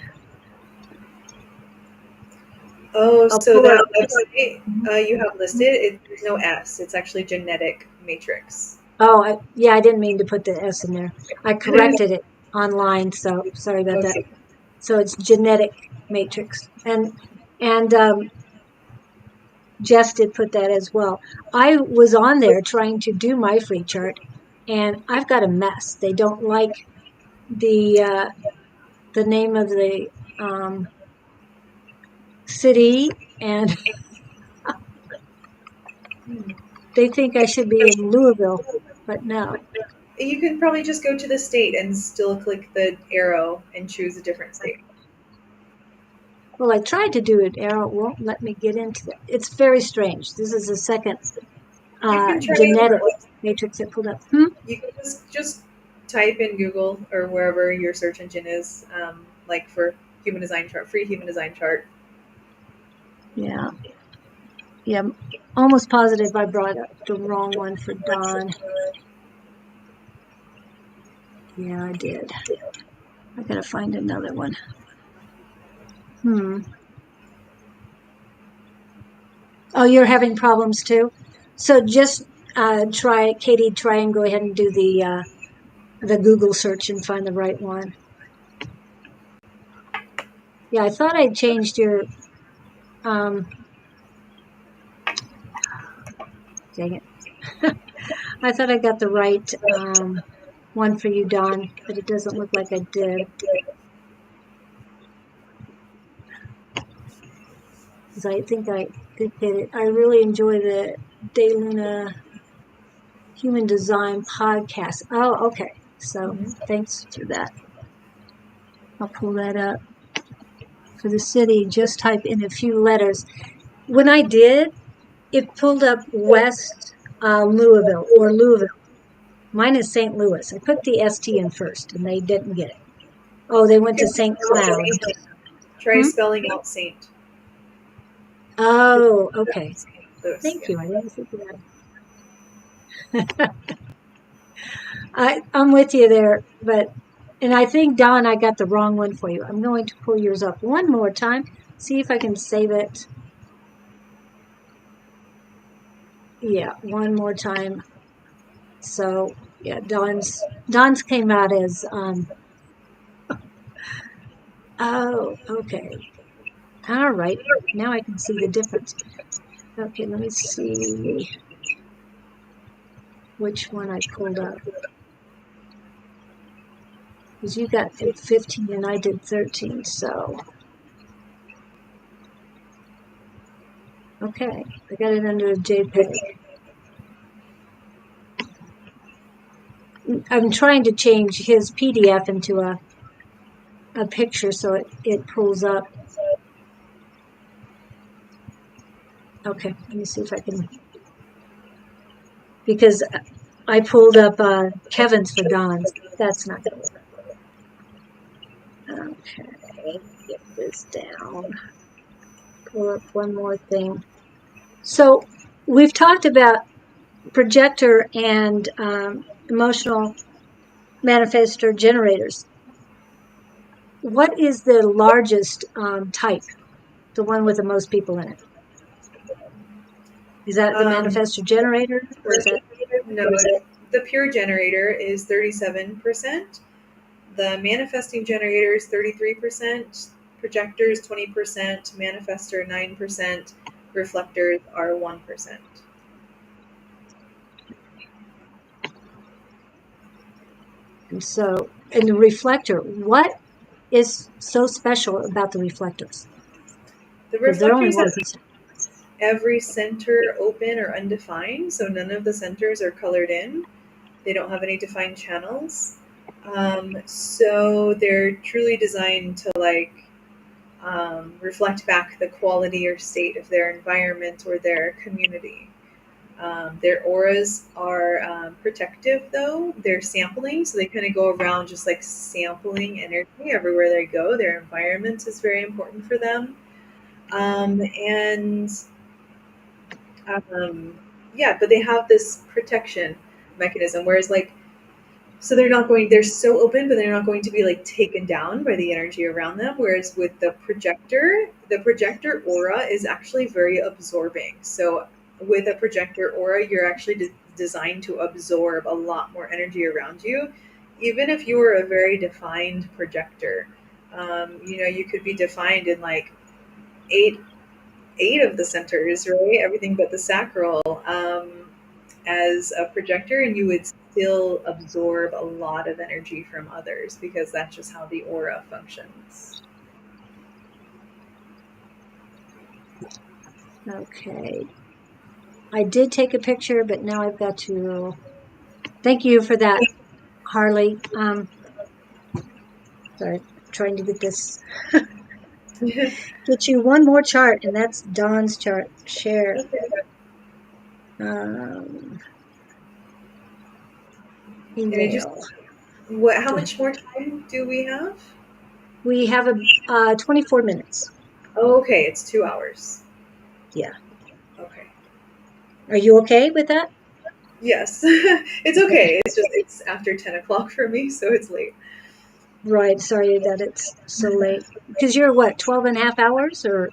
[SPEAKER 2] Oh,
[SPEAKER 1] I'll
[SPEAKER 2] so
[SPEAKER 1] pull
[SPEAKER 2] that
[SPEAKER 1] up.
[SPEAKER 2] website you have listed, there's no S. It's actually genetic matrix.
[SPEAKER 1] Oh, yeah, I didn't mean to put the S in there. I corrected it online, so sorry about that.
[SPEAKER 2] Okay.
[SPEAKER 1] So it's genetic matrix. And Jess did put that as well. I was on there trying to do my free chart, and I've got a mess. They don't like the name of the city, and they think I should be in Louisville, but no.
[SPEAKER 2] You can probably just go to the state and still click the arrow and choose a different state.
[SPEAKER 1] Well, I tried to do it, Arrow. It won't let me get into it. It's very strange. This is the second
[SPEAKER 2] You can try.
[SPEAKER 1] genetic matrix I pulled up.
[SPEAKER 2] You can just type in Google or wherever your search engine is, like for human design chart, free human design chart.
[SPEAKER 1] Yeah. Yeah. I'm almost positive I brought up the wrong one for Dawn. Yeah, I did. I gotta find another one. Oh, you're having problems too? So just try, Katie, try and go ahead and do the Google search and find the right one. Yeah, I thought I changed your dang it. I thought I got the right one for you, Dawn, but it doesn't look like I did. Because I think I did get it. I really enjoy the De Luna Human Design podcast. Oh, okay. So thanks for that. I'll pull that up. For the city, just type in a few letters. When I did, it pulled up West Louisville or Louisville. Mine is St. Louis. I put the ST in first and they didn't get it. Oh, they went to St. Cloud.
[SPEAKER 2] Try spelling out Saint.
[SPEAKER 1] Oh, okay.
[SPEAKER 2] Louis,
[SPEAKER 1] Thank
[SPEAKER 2] yeah.
[SPEAKER 1] you. I didn't think of that. I'm with you there, and I think, Don, I got the wrong one for you. I'm going to pull yours up one more time, see if I can save it. Yeah, one more time. So, yeah, Don's came out as, oh, okay. All right. Now I can see the difference. Okay, let me see which one I pulled up. Because you got 15 and I did 13, so. Okay, I got it under a JPEG. I'm trying to change his PDF into a picture so it pulls up. Okay, let me see if I can, because I pulled up Kevin's for Don's. That's not going to work. Okay, get this down. Pull up one more thing. So we've talked about projector and emotional manifestor generators. What is the largest type? The one with the most people in it? Is that the manifestor generator? Or is that?
[SPEAKER 2] No, the pure generator is 37%. The manifesting generator is 33%. Projectors 20%. Manifestor 9%. Reflectors are 1%.
[SPEAKER 1] And the reflector, what is so special about the reflectors?
[SPEAKER 2] The
[SPEAKER 1] Because they're only
[SPEAKER 2] reflectors have every center open or undefined, so none of the centers are colored in. They don't have any defined channels. So they're truly designed to reflect back the quality or state of their environment or their community. Their auras are protective, though. They're sampling, so they kind of go around just like sampling energy everywhere they go. Their environment is very important for them. And yeah, but they have this protection mechanism, whereas like so they're so open, but they're not going to be like taken down by the energy around them. Whereas with the projector aura is actually very absorbing. So with a projector aura, you're actually designed to absorb a lot more energy around you. Even if you were a very defined projector, you could be defined in like eight eight of the centers, right? Everything but the sacral, as a projector, and you would still absorb a lot of energy from others because that's just how the aura functions.
[SPEAKER 1] Okay. I did take a picture, but now I've got to. Thank you for that, Harley. Sorry, trying to get this. Get you one more chart, and that's Dawn's chart. Share. Um,
[SPEAKER 2] And I just,
[SPEAKER 1] email.
[SPEAKER 2] how much more time do we have?
[SPEAKER 1] We have a 24 minutes.
[SPEAKER 2] Oh, okay, it's 2 hours.
[SPEAKER 1] Yeah.
[SPEAKER 2] Okay.
[SPEAKER 1] Are you okay with that?
[SPEAKER 2] Yes, it's okay. It's after 10 o'clock for me, so it's late.
[SPEAKER 1] Right. Sorry that it's so late. Because you're what, 12 and a half hours, or was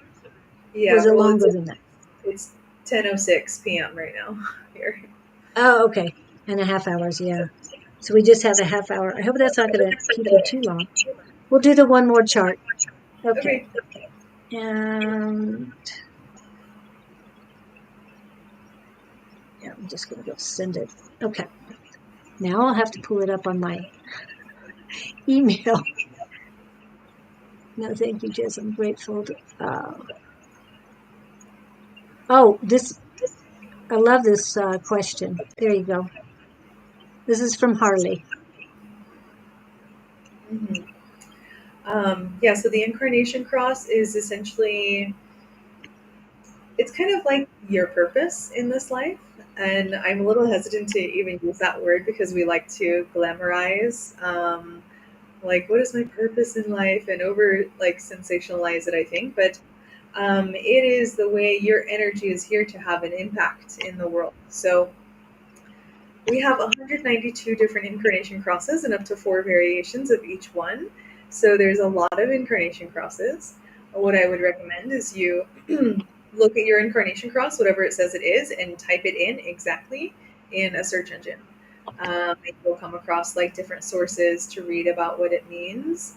[SPEAKER 2] Yeah,
[SPEAKER 1] it
[SPEAKER 2] well,
[SPEAKER 1] longer than that?
[SPEAKER 2] it's 10:06 p.m. right now here.
[SPEAKER 1] Oh, okay. And a half hours. Yeah. So we just have a half hour. I hope that's not going to keep you too long. We'll do the one more chart. Okay.
[SPEAKER 2] Okay.
[SPEAKER 1] And yeah, I'm just going to go send it. Okay. Now I'll have to pull it up on my email. No, thank you, Jess. I'm grateful. Oh, I love this question. There you go. This is from Harley.
[SPEAKER 2] Mhm. Yeah, so the incarnation cross is essentially, it's kind of like your purpose in this life. And I'm a little hesitant to even use that word because we like to glamorize, like, what is my purpose in life, and over like sensationalize it, I think. But it is the way your energy is here to have an impact in the world. So we have 192 different incarnation crosses and up to four variations of each one. So there's a lot of incarnation crosses. What I would recommend is you look at your incarnation cross, whatever it says it is, and type it in exactly in a search engine. And you'll come across like different sources to read about what it means.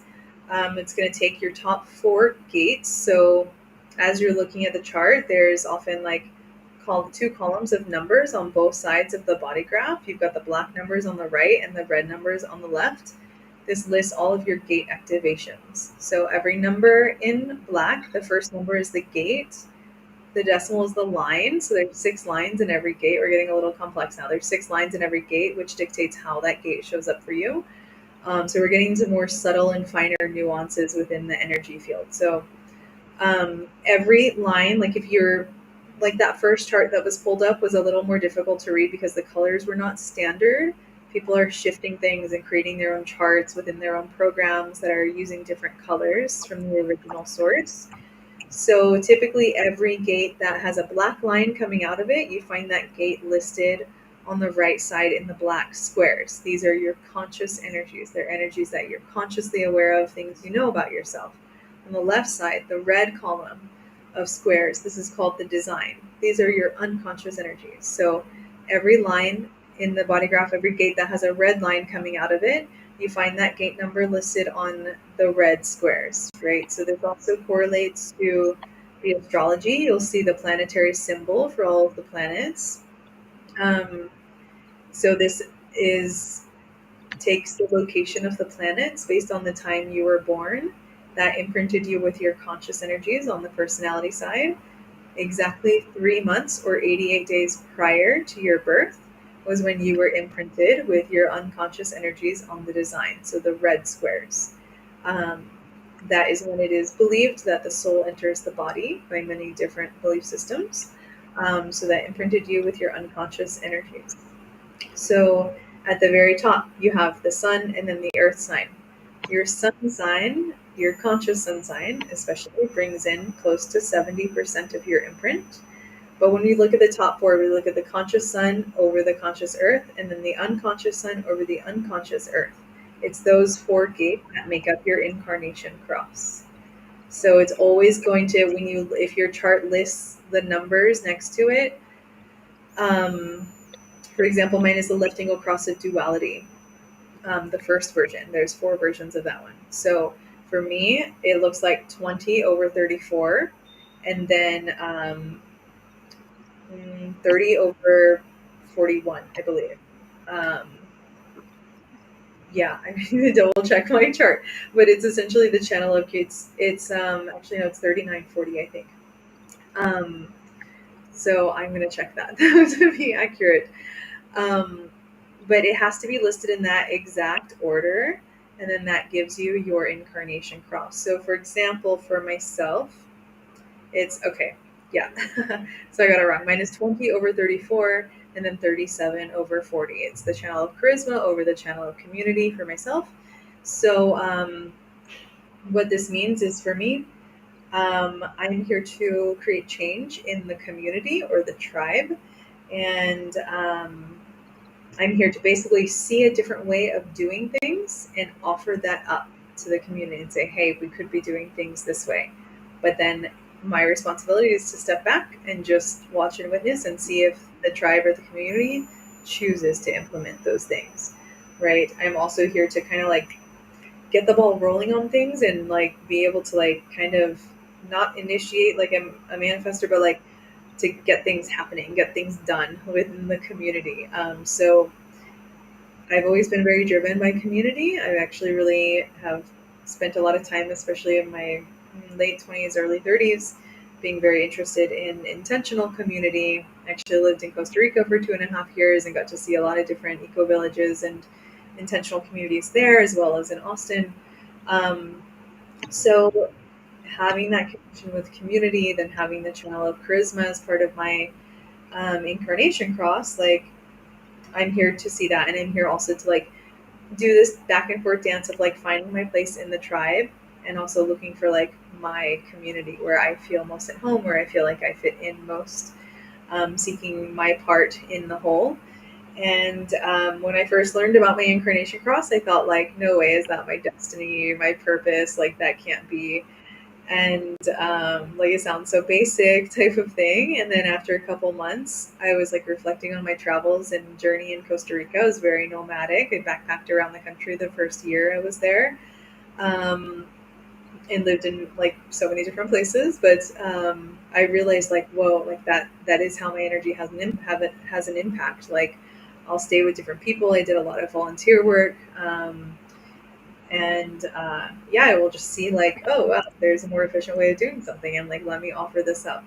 [SPEAKER 2] It's going to take your top four gates. So as you're looking at the chart, there's often like called two columns of numbers on both sides of the body graph. You've got the black numbers on the right and the red numbers on the left. This lists all of your gate activations. So every number in black, the first number is the gate. The decimal is the line. So there's 6 lines in every gate. We're getting a little complex now. There's 6 lines in every gate, which dictates how that gate shows up for you. So we're getting into more subtle and finer nuances within the energy field. So every line, like if you're like that first chart that was pulled up was a little more difficult to read because the colors were not standard. People are shifting things and creating their own charts within their own programs that are using different colors from the original source. So typically every gate that has a black line coming out of it, you find that gate listed on the right side in the black squares. These are your conscious energies. They're energies that you're consciously aware of, things you know about yourself. On the left side, the red column of squares, this is called the design. These are your unconscious energies. So every line in the body graph, every gate that has a red line coming out of it, you find that gate number listed on the red squares, right? So this also correlates to the astrology. You'll see the planetary symbol for all of the planets. Um, so this is takes the location of the planets based on the time you were born. That imprinted you with your conscious energies on the personality side. Exactly 3 months or 88 days prior to your birth was when you were imprinted with your unconscious energies on the design, so the red squares. Um, that is when it is believed that the soul enters the body by many different belief systems. So that imprinted you with your unconscious energies. So at the very top, you have the sun and then the earth sign. Your sun sign, your conscious sun sign, especially, brings in close to 70% of your imprint. But when we look at the top four, we look at the conscious sun over the conscious earth, and then the unconscious sun over the unconscious earth. It's those four gates that make up your incarnation cross. So it's always going to, when you, if your chart lists the numbers next to it, um, for example, mine is the lifting across a duality, the first version. There's four versions of that one. So for me, it looks like 20 over 34, and then 30 over 41, I believe. Um, yeah, I need to double check my chart, but it's essentially the channel of kids. It's actually no, it's 3940, I think. Um, so I'm gonna check that to be accurate. Um, but it has to be listed in that exact order, and then that gives you your incarnation cross. So, for example, for myself, it's okay. Yeah. So I got it wrong. Mine is 20 over 34 and then 37 over 40. It's the channel of charisma over the channel of community for myself. So, what this means is for me, I'm here to create change in the community or the tribe. And I'm here to basically see a different way of doing things and offer that up to the community and say, hey, we could be doing things this way. But then my responsibility is to step back and just watch and witness and see if the tribe or the community chooses to implement those things. Right. I'm also here to kind of like get the ball rolling on things and like be able to like kind of not initiate like a manifester, but like to get things happening, get things done within the community. So I've always been very driven by community. I actually really have spent a lot of time, especially in my late 20s, early 30s, being very interested in intentional community. I actually lived in Costa Rica for 2.5 years and got to see a lot of different eco villages and intentional communities there, as well as in Austin. Um, so having that connection with community, then having the channel of charisma as part of my incarnation cross, like I'm here to see that, and I'm here also to like do this back and forth dance of like finding my place in the tribe and also looking for like my community where I feel most at home, where I feel like I fit in most, seeking my part in the whole. And when I first learned about my incarnation cross, I thought like, no way, is that my destiny, my purpose? Like that can't be. And like it sounds so basic type of thing. And then after a couple months, I was like reflecting on my travels and journey in Costa Rica. I was very nomadic. I backpacked around the country the first year I was there, um, and lived in like so many different places. But I realized like, whoa, like that is how my energy has has an impact. Like I'll stay with different people. I did a lot of volunteer work. And yeah, I will just see like, oh wow, there's a more efficient way of doing something, and like let me offer this up.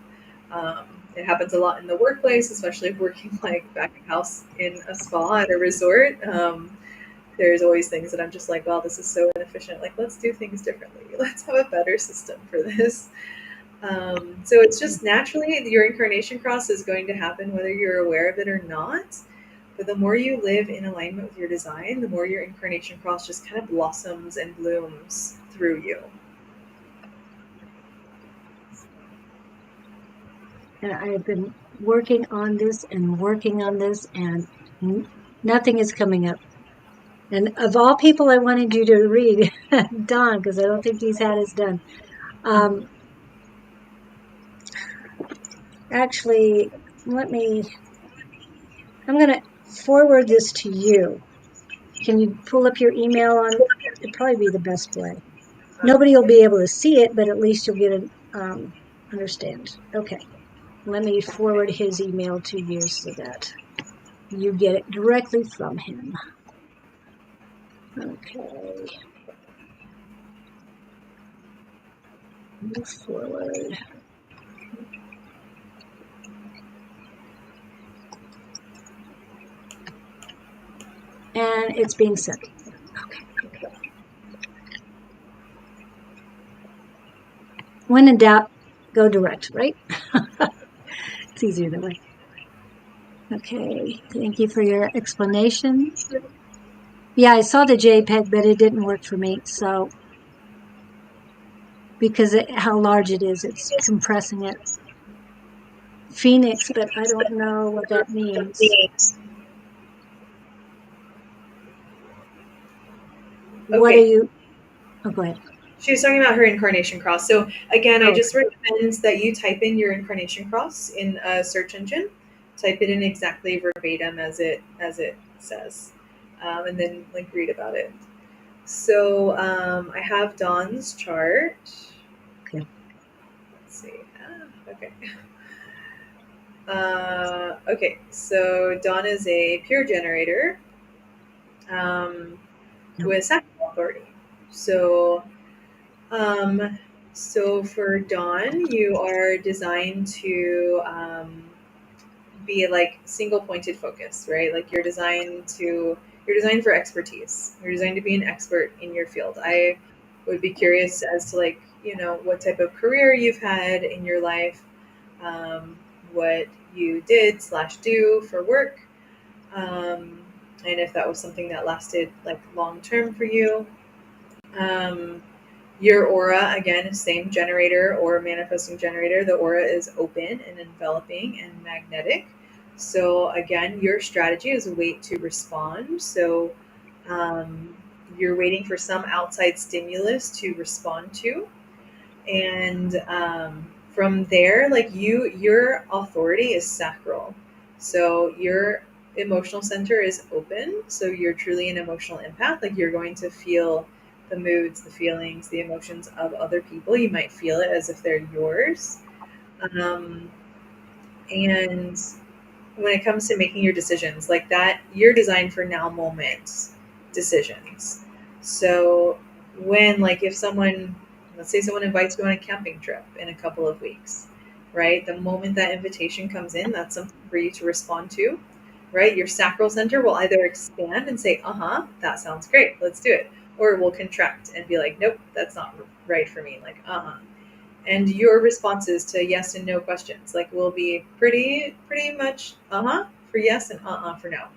[SPEAKER 2] um, it happens a lot in the workplace, especially working like back of house in a spa at a resort. There's always things that I'm just like, well, this is so inefficient, like let's do things differently, let's have a better system for this. So it's just naturally your incarnation cross is going to happen whether you're aware of it or not. But the more you live in alignment with your design, the more your incarnation cross just kind of blossoms and blooms through you.
[SPEAKER 1] And I've been working on this and working on this, and nothing is coming up. And of all people, I wanted you to read Don, because I don't think he's had his done. Actually, I'm going to forward this to you. Can you pull up your email on, it'd probably be the best way. Nobody will be able to see it, but at least you'll get an, understand. Okay. Let me forward his email to you so that you get it directly from him. Okay. Move forward. And it's being sent. Okay. When in doubt, go direct, right? It's easier that way. Okay, thank you for your explanation. Yeah, I saw the JPEG, but it didn't work for me. So, because how large it is, it's compressing it. Phoenix, but I don't know what that means. What are
[SPEAKER 2] Okay.
[SPEAKER 1] you? Oh, go ahead.
[SPEAKER 2] She was talking about her incarnation cross. So again, I
[SPEAKER 1] Oh,
[SPEAKER 2] just recommend that you type in your incarnation cross in a search engine. Type it in exactly verbatim as it says, and then like read about it. So I have Dawn's chart.
[SPEAKER 1] okay.
[SPEAKER 2] Let's see. Okay. Okay. So Dawn is a pure generator um,
[SPEAKER 1] No.
[SPEAKER 2] with sacral authority. So Um, so for Dawn, you are designed to be like single pointed focus, right? Like you're designed for expertise. You're designed to be an expert in your field. I would be curious as to like, what type of career you've had in your life, um, what you did slash do for work, um, and if that was something that lasted like long term for you. Um, your aura, again, same generator or manifesting generator, the aura is open and enveloping and magnetic. So, again, your strategy is a wait to respond. So, um, you're waiting for some outside stimulus to respond to. And from there, like your authority is sacral. So, your emotional center is open. So, you're truly an emotional empath. Like, you're going to feel the moods, the feelings, the emotions of other people. You might feel it as if they're yours. Um, and when it comes to making your decisions, like that, you're designed for now moment decisions. So when, like, if someone, let's say someone invites you on a camping trip in a couple of weeks, right? The moment that invitation comes in, that's something for you to respond to, right? Your sacral center will either expand and say, that sounds great, let's do it. Or it will contract and be like, nope, that's not right for me. Like, and your responses to yes and no questions like will be pretty much for yes and for no.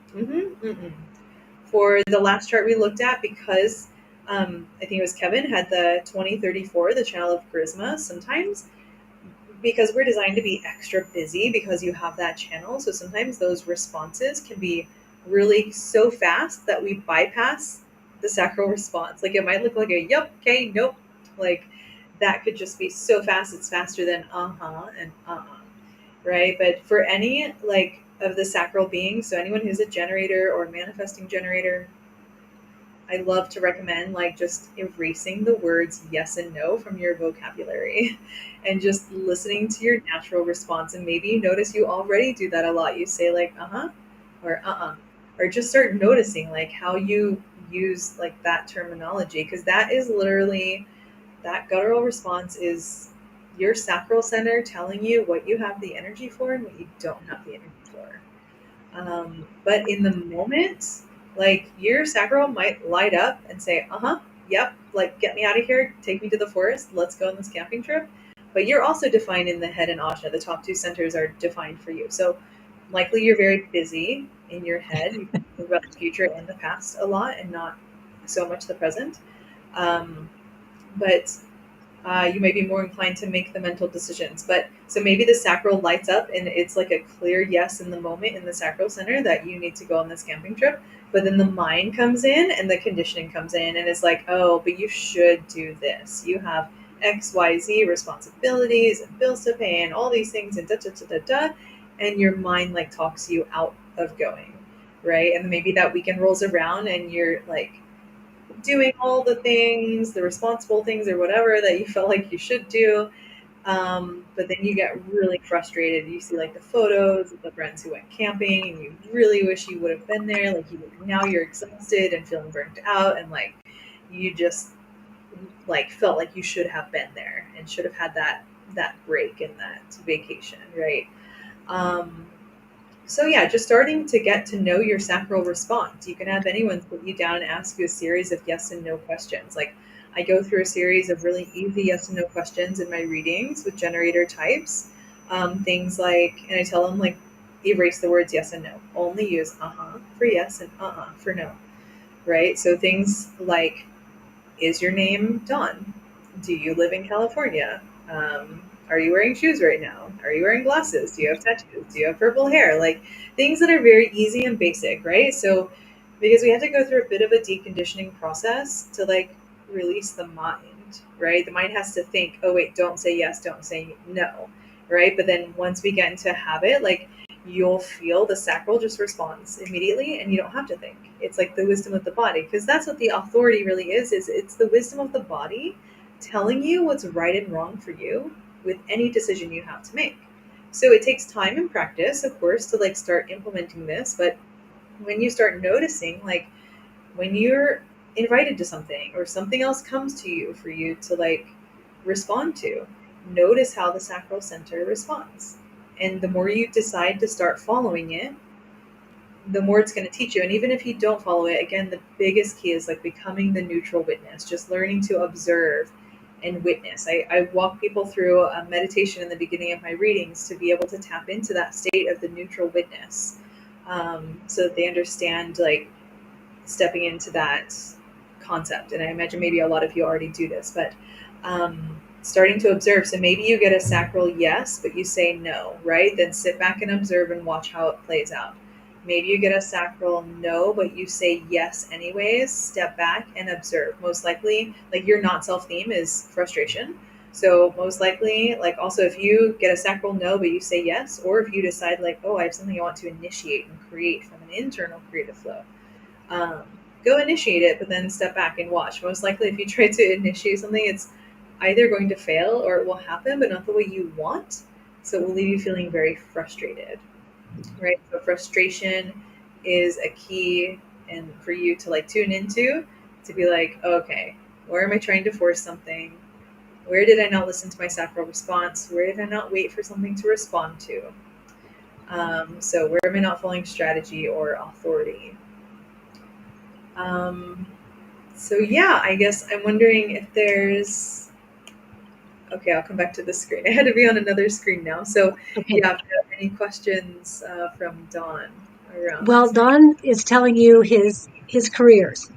[SPEAKER 2] For the last chart we looked at, because I think it was Kevin had the 2034, the channel of charisma. Sometimes because we're designed to be extra busy because you have that channel, so sometimes those responses can be really so fast that we bypass the sacral response. Like it might look like a yep, okay, nope. Like that could just be so fast, it's faster than and right? But for any like of the sacral beings, so anyone who's a generator or a manifesting generator, I love to recommend like just erasing the words yes and no from your vocabulary and just listening to your natural response. And maybe you notice you already do that a lot. You say like or or just start noticing like how you use like that terminology, because that is literally, that guttural response is your sacral center telling you what you have the energy for and what you don't have the energy for. But in the moment, like your sacral might light up and say, yep, like get me out of here, take me to the forest, let's go on this camping trip. But you're also defined in the head and ajna. The top two centers are defined for you. So likely you're very busy in your head. You think about the future and the past a lot and not so much the present. Um, but you may be more inclined to make the mental decisions. But so maybe the sacral lights up and it's like a clear yes in the moment in the sacral center that you need to go on this camping trip. But then the mind comes in and the conditioning comes in and it's like, oh, but you should do this. You have XYZ responsibilities and bills to pay and all these things and da da da da da. And your mind like talks you out of going. Right. And maybe that weekend rolls around and you're like, doing all the things, the responsible things or whatever that you felt like you should do. But then you get really frustrated. You see like the photos of the friends who went camping and you really wish you would have been there. Like now you're exhausted and feeling burnt out and like you just like felt like you should have been there and should have had that break and that vacation, right? Um, so yeah, just starting to get to know your sacral response. You can have anyone put you down and ask you a series of yes and no questions. Like I go through a series of really easy yes and no questions in my readings with generator types. Things like, and I tell them like, erase the words yes and no. Only use for yes and for no, right? So things like, is your name Dawn? Do you live in California? Are you wearing shoes right now? Are you wearing glasses? Do you have tattoos? Do you have purple hair? Like things that are very easy and basic, right? So because we have to go through a bit of a deconditioning process to like release the mind, right? The mind has to think, oh wait, don't say yes, don't say no, right? But then once we get into a habit, like you'll feel the sacral just responds immediately and you don't have to think. It's like the wisdom of the body, because that's what the authority really is it's the wisdom of the body telling you what's right and wrong for you with any decision you have to make. So it takes time and practice, of course, to like start implementing this. But when you start noticing, like when you're invited to something or something else comes to you for you to like respond to, notice how the sacral center responds. And the more you decide to start following it, the more it's going to teach you. And even if you don't follow it, again, the biggest key is like becoming the neutral witness, just learning to observe and witness. I walk people through a meditation in the beginning of my readings to be able to tap into that state of the neutral witness, so that they understand like stepping into that concept. And I imagine maybe a lot of you already do this, but starting to observe. So maybe you get a sacral yes, but you say no, right? Then sit back and observe and watch how it plays out. Maybe you get a sacral no, but you say yes anyways. Step back and observe. Most likely, like your not self theme is frustration. So most likely, like also if you get a sacral no, but you say yes, or if you decide like, oh, I have something I want to initiate and create from an internal creative flow, um, go initiate it, but then step back and watch. Most likely, if you try to initiate something, it's either going to fail or it will happen, but not the way you want. So it will leave you feeling very frustrated, right? So frustration is a key, and for you to like tune into, to be like, okay, where am I trying to force something? Where did I not listen to my sacral response? Where did I not wait for something to respond to? So where am I not following strategy or authority? Um, So yeah, I guess I'm wondering if there's. Okay, I'll come back to the screen. I had to be on another screen now. So
[SPEAKER 1] Okay.
[SPEAKER 2] yeah, if you have any questions from Dawn
[SPEAKER 1] Well,
[SPEAKER 2] around.
[SPEAKER 1] Don is telling you his careers:
[SPEAKER 2] Oh,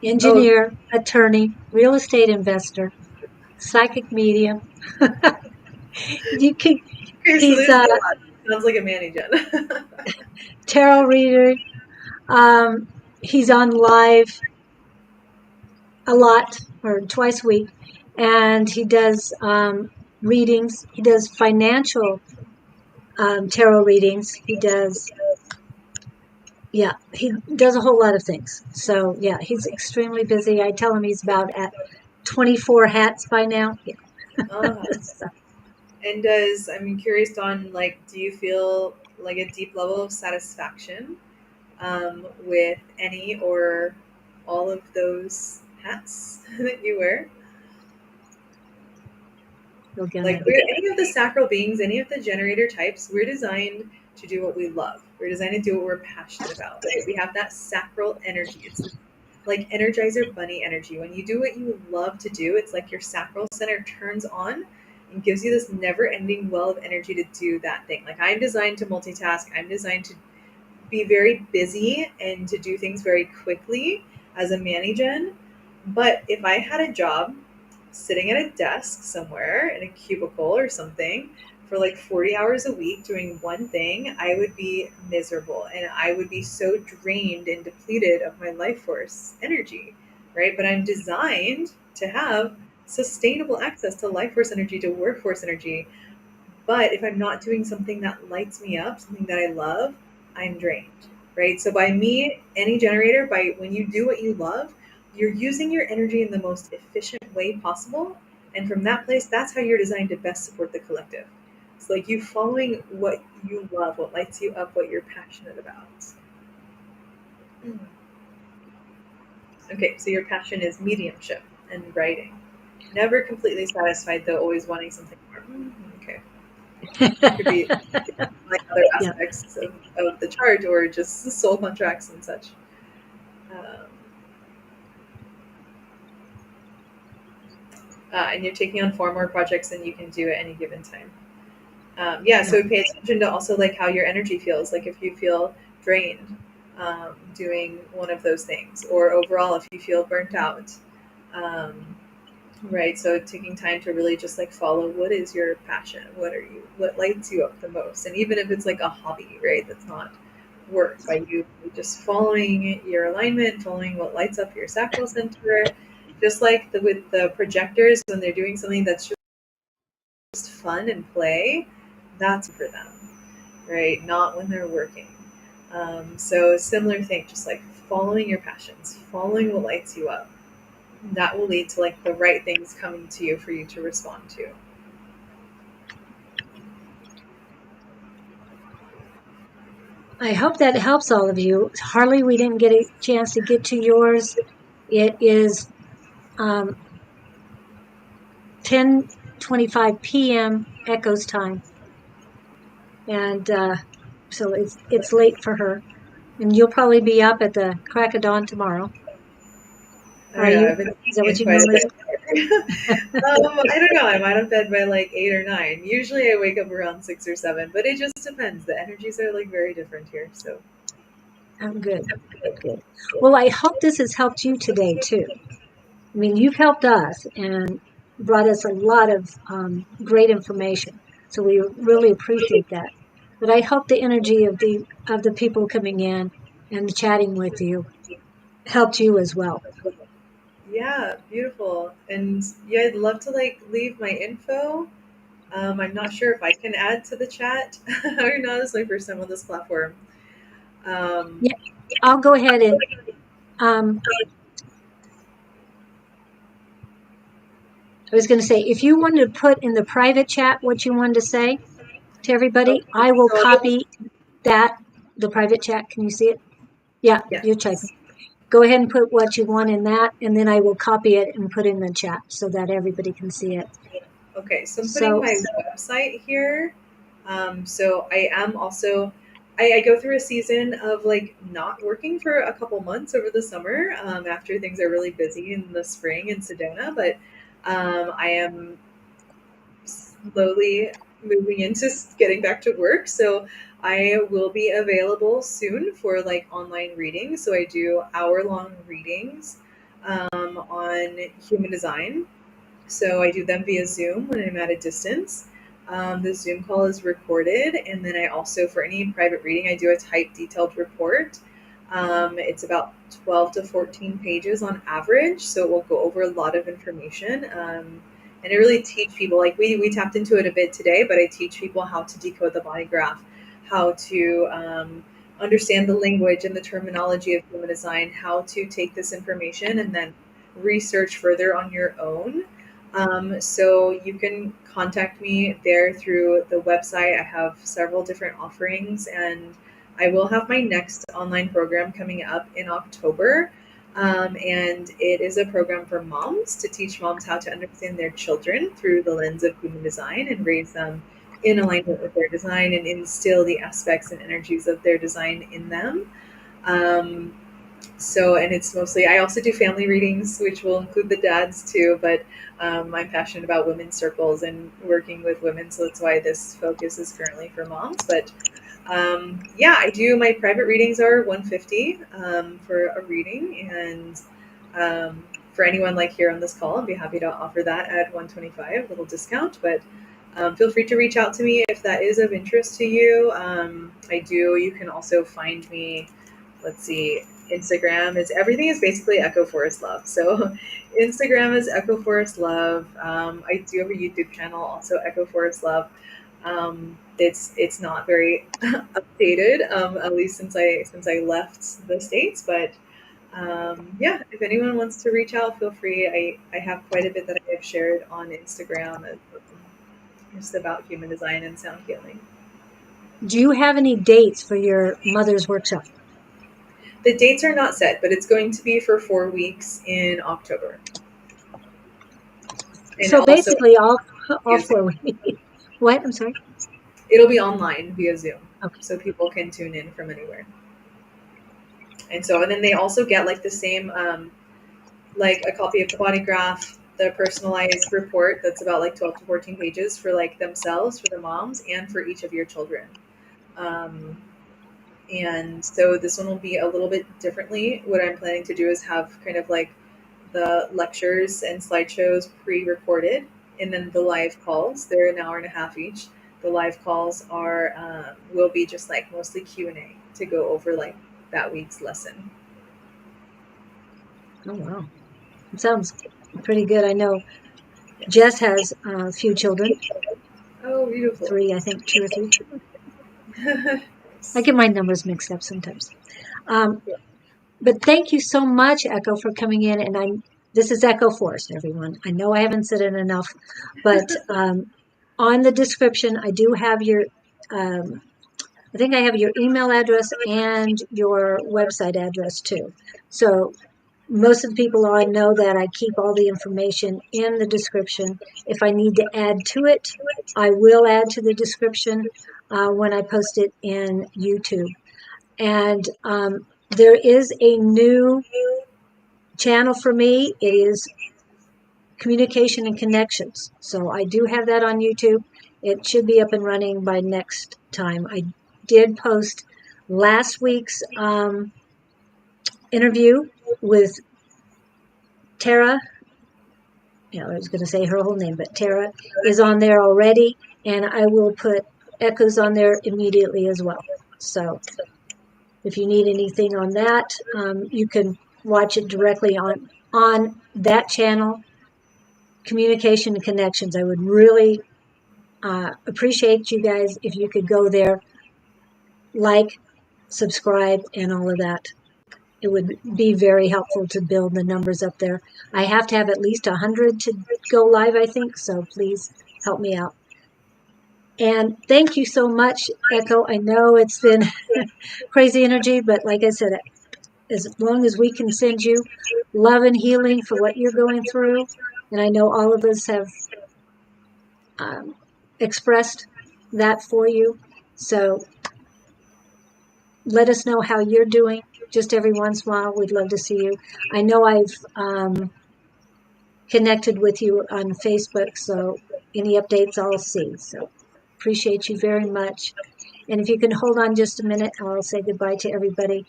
[SPEAKER 1] engineer, attorney, real estate investor, psychic medium. You can,
[SPEAKER 2] okay. So
[SPEAKER 1] he's
[SPEAKER 2] there's
[SPEAKER 1] a
[SPEAKER 2] a lot. Sounds like a Manny Gen.
[SPEAKER 1] tarot reader. Um, he's on live a lot or twice a week, and he does readings. He does financial tarot readings. He does, yeah, he does a whole lot of things. So yeah, he's extremely busy. I tell him he's about at 24 hats by now. Yeah.
[SPEAKER 2] uh,
[SPEAKER 1] So,
[SPEAKER 2] and does I'm curious, Dawn, like, do you feel like a deep level of satisfaction with any or all of those hats that you wear?
[SPEAKER 1] we're gonna,
[SPEAKER 2] Like we're any of the sacral beings, any of the generator types, we're designed to do what we love. We're designed to do what we're passionate about. Right? We have that sacral energy. It's like Energizer Bunny energy. When you do what you love to do, it's like your sacral center turns on and gives you this never-ending well of energy to do that thing. Like I'm designed to multitask. I'm designed to be very busy and to do things very quickly as a managen. But if I had a job sitting at a desk somewhere in a cubicle or something for like 40 hours a week doing one thing, I would be miserable and I would be so drained and depleted of my life force energy, right? But I'm designed to have sustainable access to life force energy, to workforce energy, but if I'm not doing something that lights me up, something that I love, I'm drained, right? So by me, any generator, by when you do what you love, you're using your energy in the most efficient way possible. And from that place, that's how you're designed to best support the collective. It's like you following what you love, what lights you up, what you're passionate about. Mm. Okay, so your passion is mediumship and writing. Never completely satisfied, though, always wanting something more. Okay. Could be like other
[SPEAKER 1] yeah.
[SPEAKER 2] aspects of the chart or just soul contracts and such. Um, and you're taking on 4 more projects than you can do at any given time. So pay attention to also like how your energy feels. Like if you feel drained doing one of those things, or overall if you feel burnt out. Um, right. So taking time to really just like follow what is your passion, what lights you up the most, and even if it's like a hobby, right? That's not work by you just following your alignment, following what lights up your sacral center, just like with the projectors when they're doing something that's just fun and play, that's for them, right? Not when they're working. So similar thing, just like following your passions, following what lights you up. That will lead to like the right things coming to you for you to respond to.
[SPEAKER 1] I hope that helps all of you. Harley, we didn't get a chance to get to yours. It is 10:25 p.m. Echo's time, and so it's late for her. And you'll probably be up at the crack of dawn tomorrow.
[SPEAKER 2] I
[SPEAKER 1] Are
[SPEAKER 2] don't know.
[SPEAKER 1] you?
[SPEAKER 2] I've been
[SPEAKER 1] Is that what
[SPEAKER 2] in
[SPEAKER 1] you
[SPEAKER 2] quite a
[SPEAKER 1] normally
[SPEAKER 2] bit. I don't know. I'm out of bed by like 8 or 9. Usually I wake up around 6 or 7, but it just depends. The energies are like very different here. So
[SPEAKER 1] do? Oh, good, good, good. Well, I hope this has helped you today too. I mean, you've helped us and brought us a lot of great information. So we really appreciate that. But I hope the energy of the people coming in and chatting with you helped you as well.
[SPEAKER 2] yeah, beautiful. And yeah, I'd love to like leave my info. I'm not sure if I can add to the chat or not. It's my first time on this platform. Um,
[SPEAKER 1] Yeah, I'll go ahead and um, I was going to say, if you wanted to put in the private chat what you wanted to say to everybody,
[SPEAKER 2] okay,
[SPEAKER 1] I will
[SPEAKER 2] so
[SPEAKER 1] copy that, the private chat. Can you see it? Yeah, you're typing.
[SPEAKER 2] yes.
[SPEAKER 1] Go ahead and put what you want in that, and then I will copy it and put in the chat so that everybody can see it.
[SPEAKER 2] Okay, so I'm putting
[SPEAKER 1] So,
[SPEAKER 2] my website here. So I am also, I go through a season of like not working for a couple months over the summer after things are really busy in the spring in Sedona, but I am slowly moving into getting back to work. So I will be available soon for like online readings. So I do hour-long readings on human design, so I do them via Zoom when I'm at a distance. The Zoom call is recorded, and then I also, for any private reading, I do a typed detailed report. It's about 12 to 14 pages on average, so it will go over a lot of information. And I really teach people, like we tapped into it a bit today, but I teach people how to decode the body graph, how to understand the language and the terminology of human design, how to take this information and then research further on your own. So you can contact me there through the website. I have several different offerings, and I will have my next online program coming up in October. And it is a program for moms to teach moms how to understand their children through the lens of human design and raise them in alignment with their design and instill the aspects and energies of their design in them. Um, and it's mostly, I also do family readings, which will include the dads too, but I'm passionate about women's circles and working with women. So that's why this focus is currently for moms. But yeah, I do, my private readings are 150 for a reading. And for anyone like here on this call, I'd be happy to offer that at 125, a little discount. But feel free to reach out to me if that is of interest to you. You can also find me, let's see, Instagram is, everything is basically Echo Forest Love. So Instagram is Echo Forest Love. I do have a YouTube channel, also Echo Forest Love. It's not very updated, at least since I left the States. But yeah, if anyone wants to reach out, feel free. I have quite a bit that I have shared on Instagram, just about human design and sound healing.
[SPEAKER 1] do you have any dates for your mother's workshop?
[SPEAKER 2] The dates are not set, but it's going to be for 4 weeks in October. And
[SPEAKER 1] So
[SPEAKER 2] also
[SPEAKER 1] basically, all
[SPEAKER 2] via Zoom.
[SPEAKER 1] 4 weeks. What? I'm sorry.
[SPEAKER 2] It'll be online via Zoom,
[SPEAKER 1] Okay.
[SPEAKER 2] so people can tune in from anywhere. And then they also get like the same, like a copy of the body graph, the personalized report that's about like 12 to 14 pages for like themselves, for the moms, and for each of your children. Um, and so this one will be a little bit differently. What I'm planning to do is have kind of like the lectures and slideshows pre-recorded, and then the live calls. They're an hour and a half each. The live calls are will be just like mostly Q&A to go over like that week's lesson.
[SPEAKER 1] Oh, wow. It sounds pretty good. I know
[SPEAKER 2] Yes.
[SPEAKER 1] Jess has a few children,
[SPEAKER 2] Oh, beautiful.
[SPEAKER 1] three, I think, two or three. I get my numbers mixed up sometimes. Um, but thank you so much, Echo, for coming in. And this is Echo Force, everyone. I know I haven't said it enough, but on the description, I do have um, I think I have your email address and your website address too. So most of the people on know that I keep all the information in the description. If I need to add to it, I will add to the description when I post it in YouTube. And there is a new channel for me. It is Communication and Connections. So I do have that on YouTube. It should be up and running by next time. I did post last week's interview with Tara. I was going to say her whole name, but Tara is on there already, and I will put Echoes on there immediately as well. So if you need anything on that, you can watch it directly on that channel, Communication and Connections. I would really appreciate you guys if you could go there, like, subscribe, and all of that. It would be very helpful to build the numbers up there. I have to have at least 100 to go live, I think, so please help me out. And thank you so much, Echo. I know it's been crazy energy, but like I said, as long as we can send you love and healing for what you're going through, and I know all of us have expressed that for you. So let us know how you're doing. Just every once in a while, we'd love to see you. I know I've connected with you on Facebook, so any updates I'll see. So appreciate you very much. And if you can hold on just a minute, I'll say goodbye to everybody.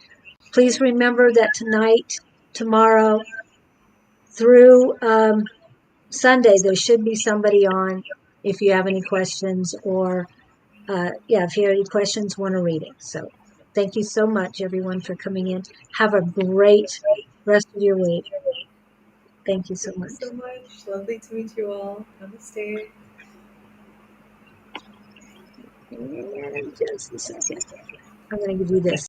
[SPEAKER 1] Please remember that tonight, tomorrow, through Sunday, there should be somebody on if you have any questions or, if you have any questions, want a reading. So thank you so much, everyone, for coming in. Have a great rest of your week. Thank you so
[SPEAKER 2] Thank you
[SPEAKER 1] much.
[SPEAKER 2] so much. Lovely to meet you all. Namaste.
[SPEAKER 1] And just a second. I'm going to give you this.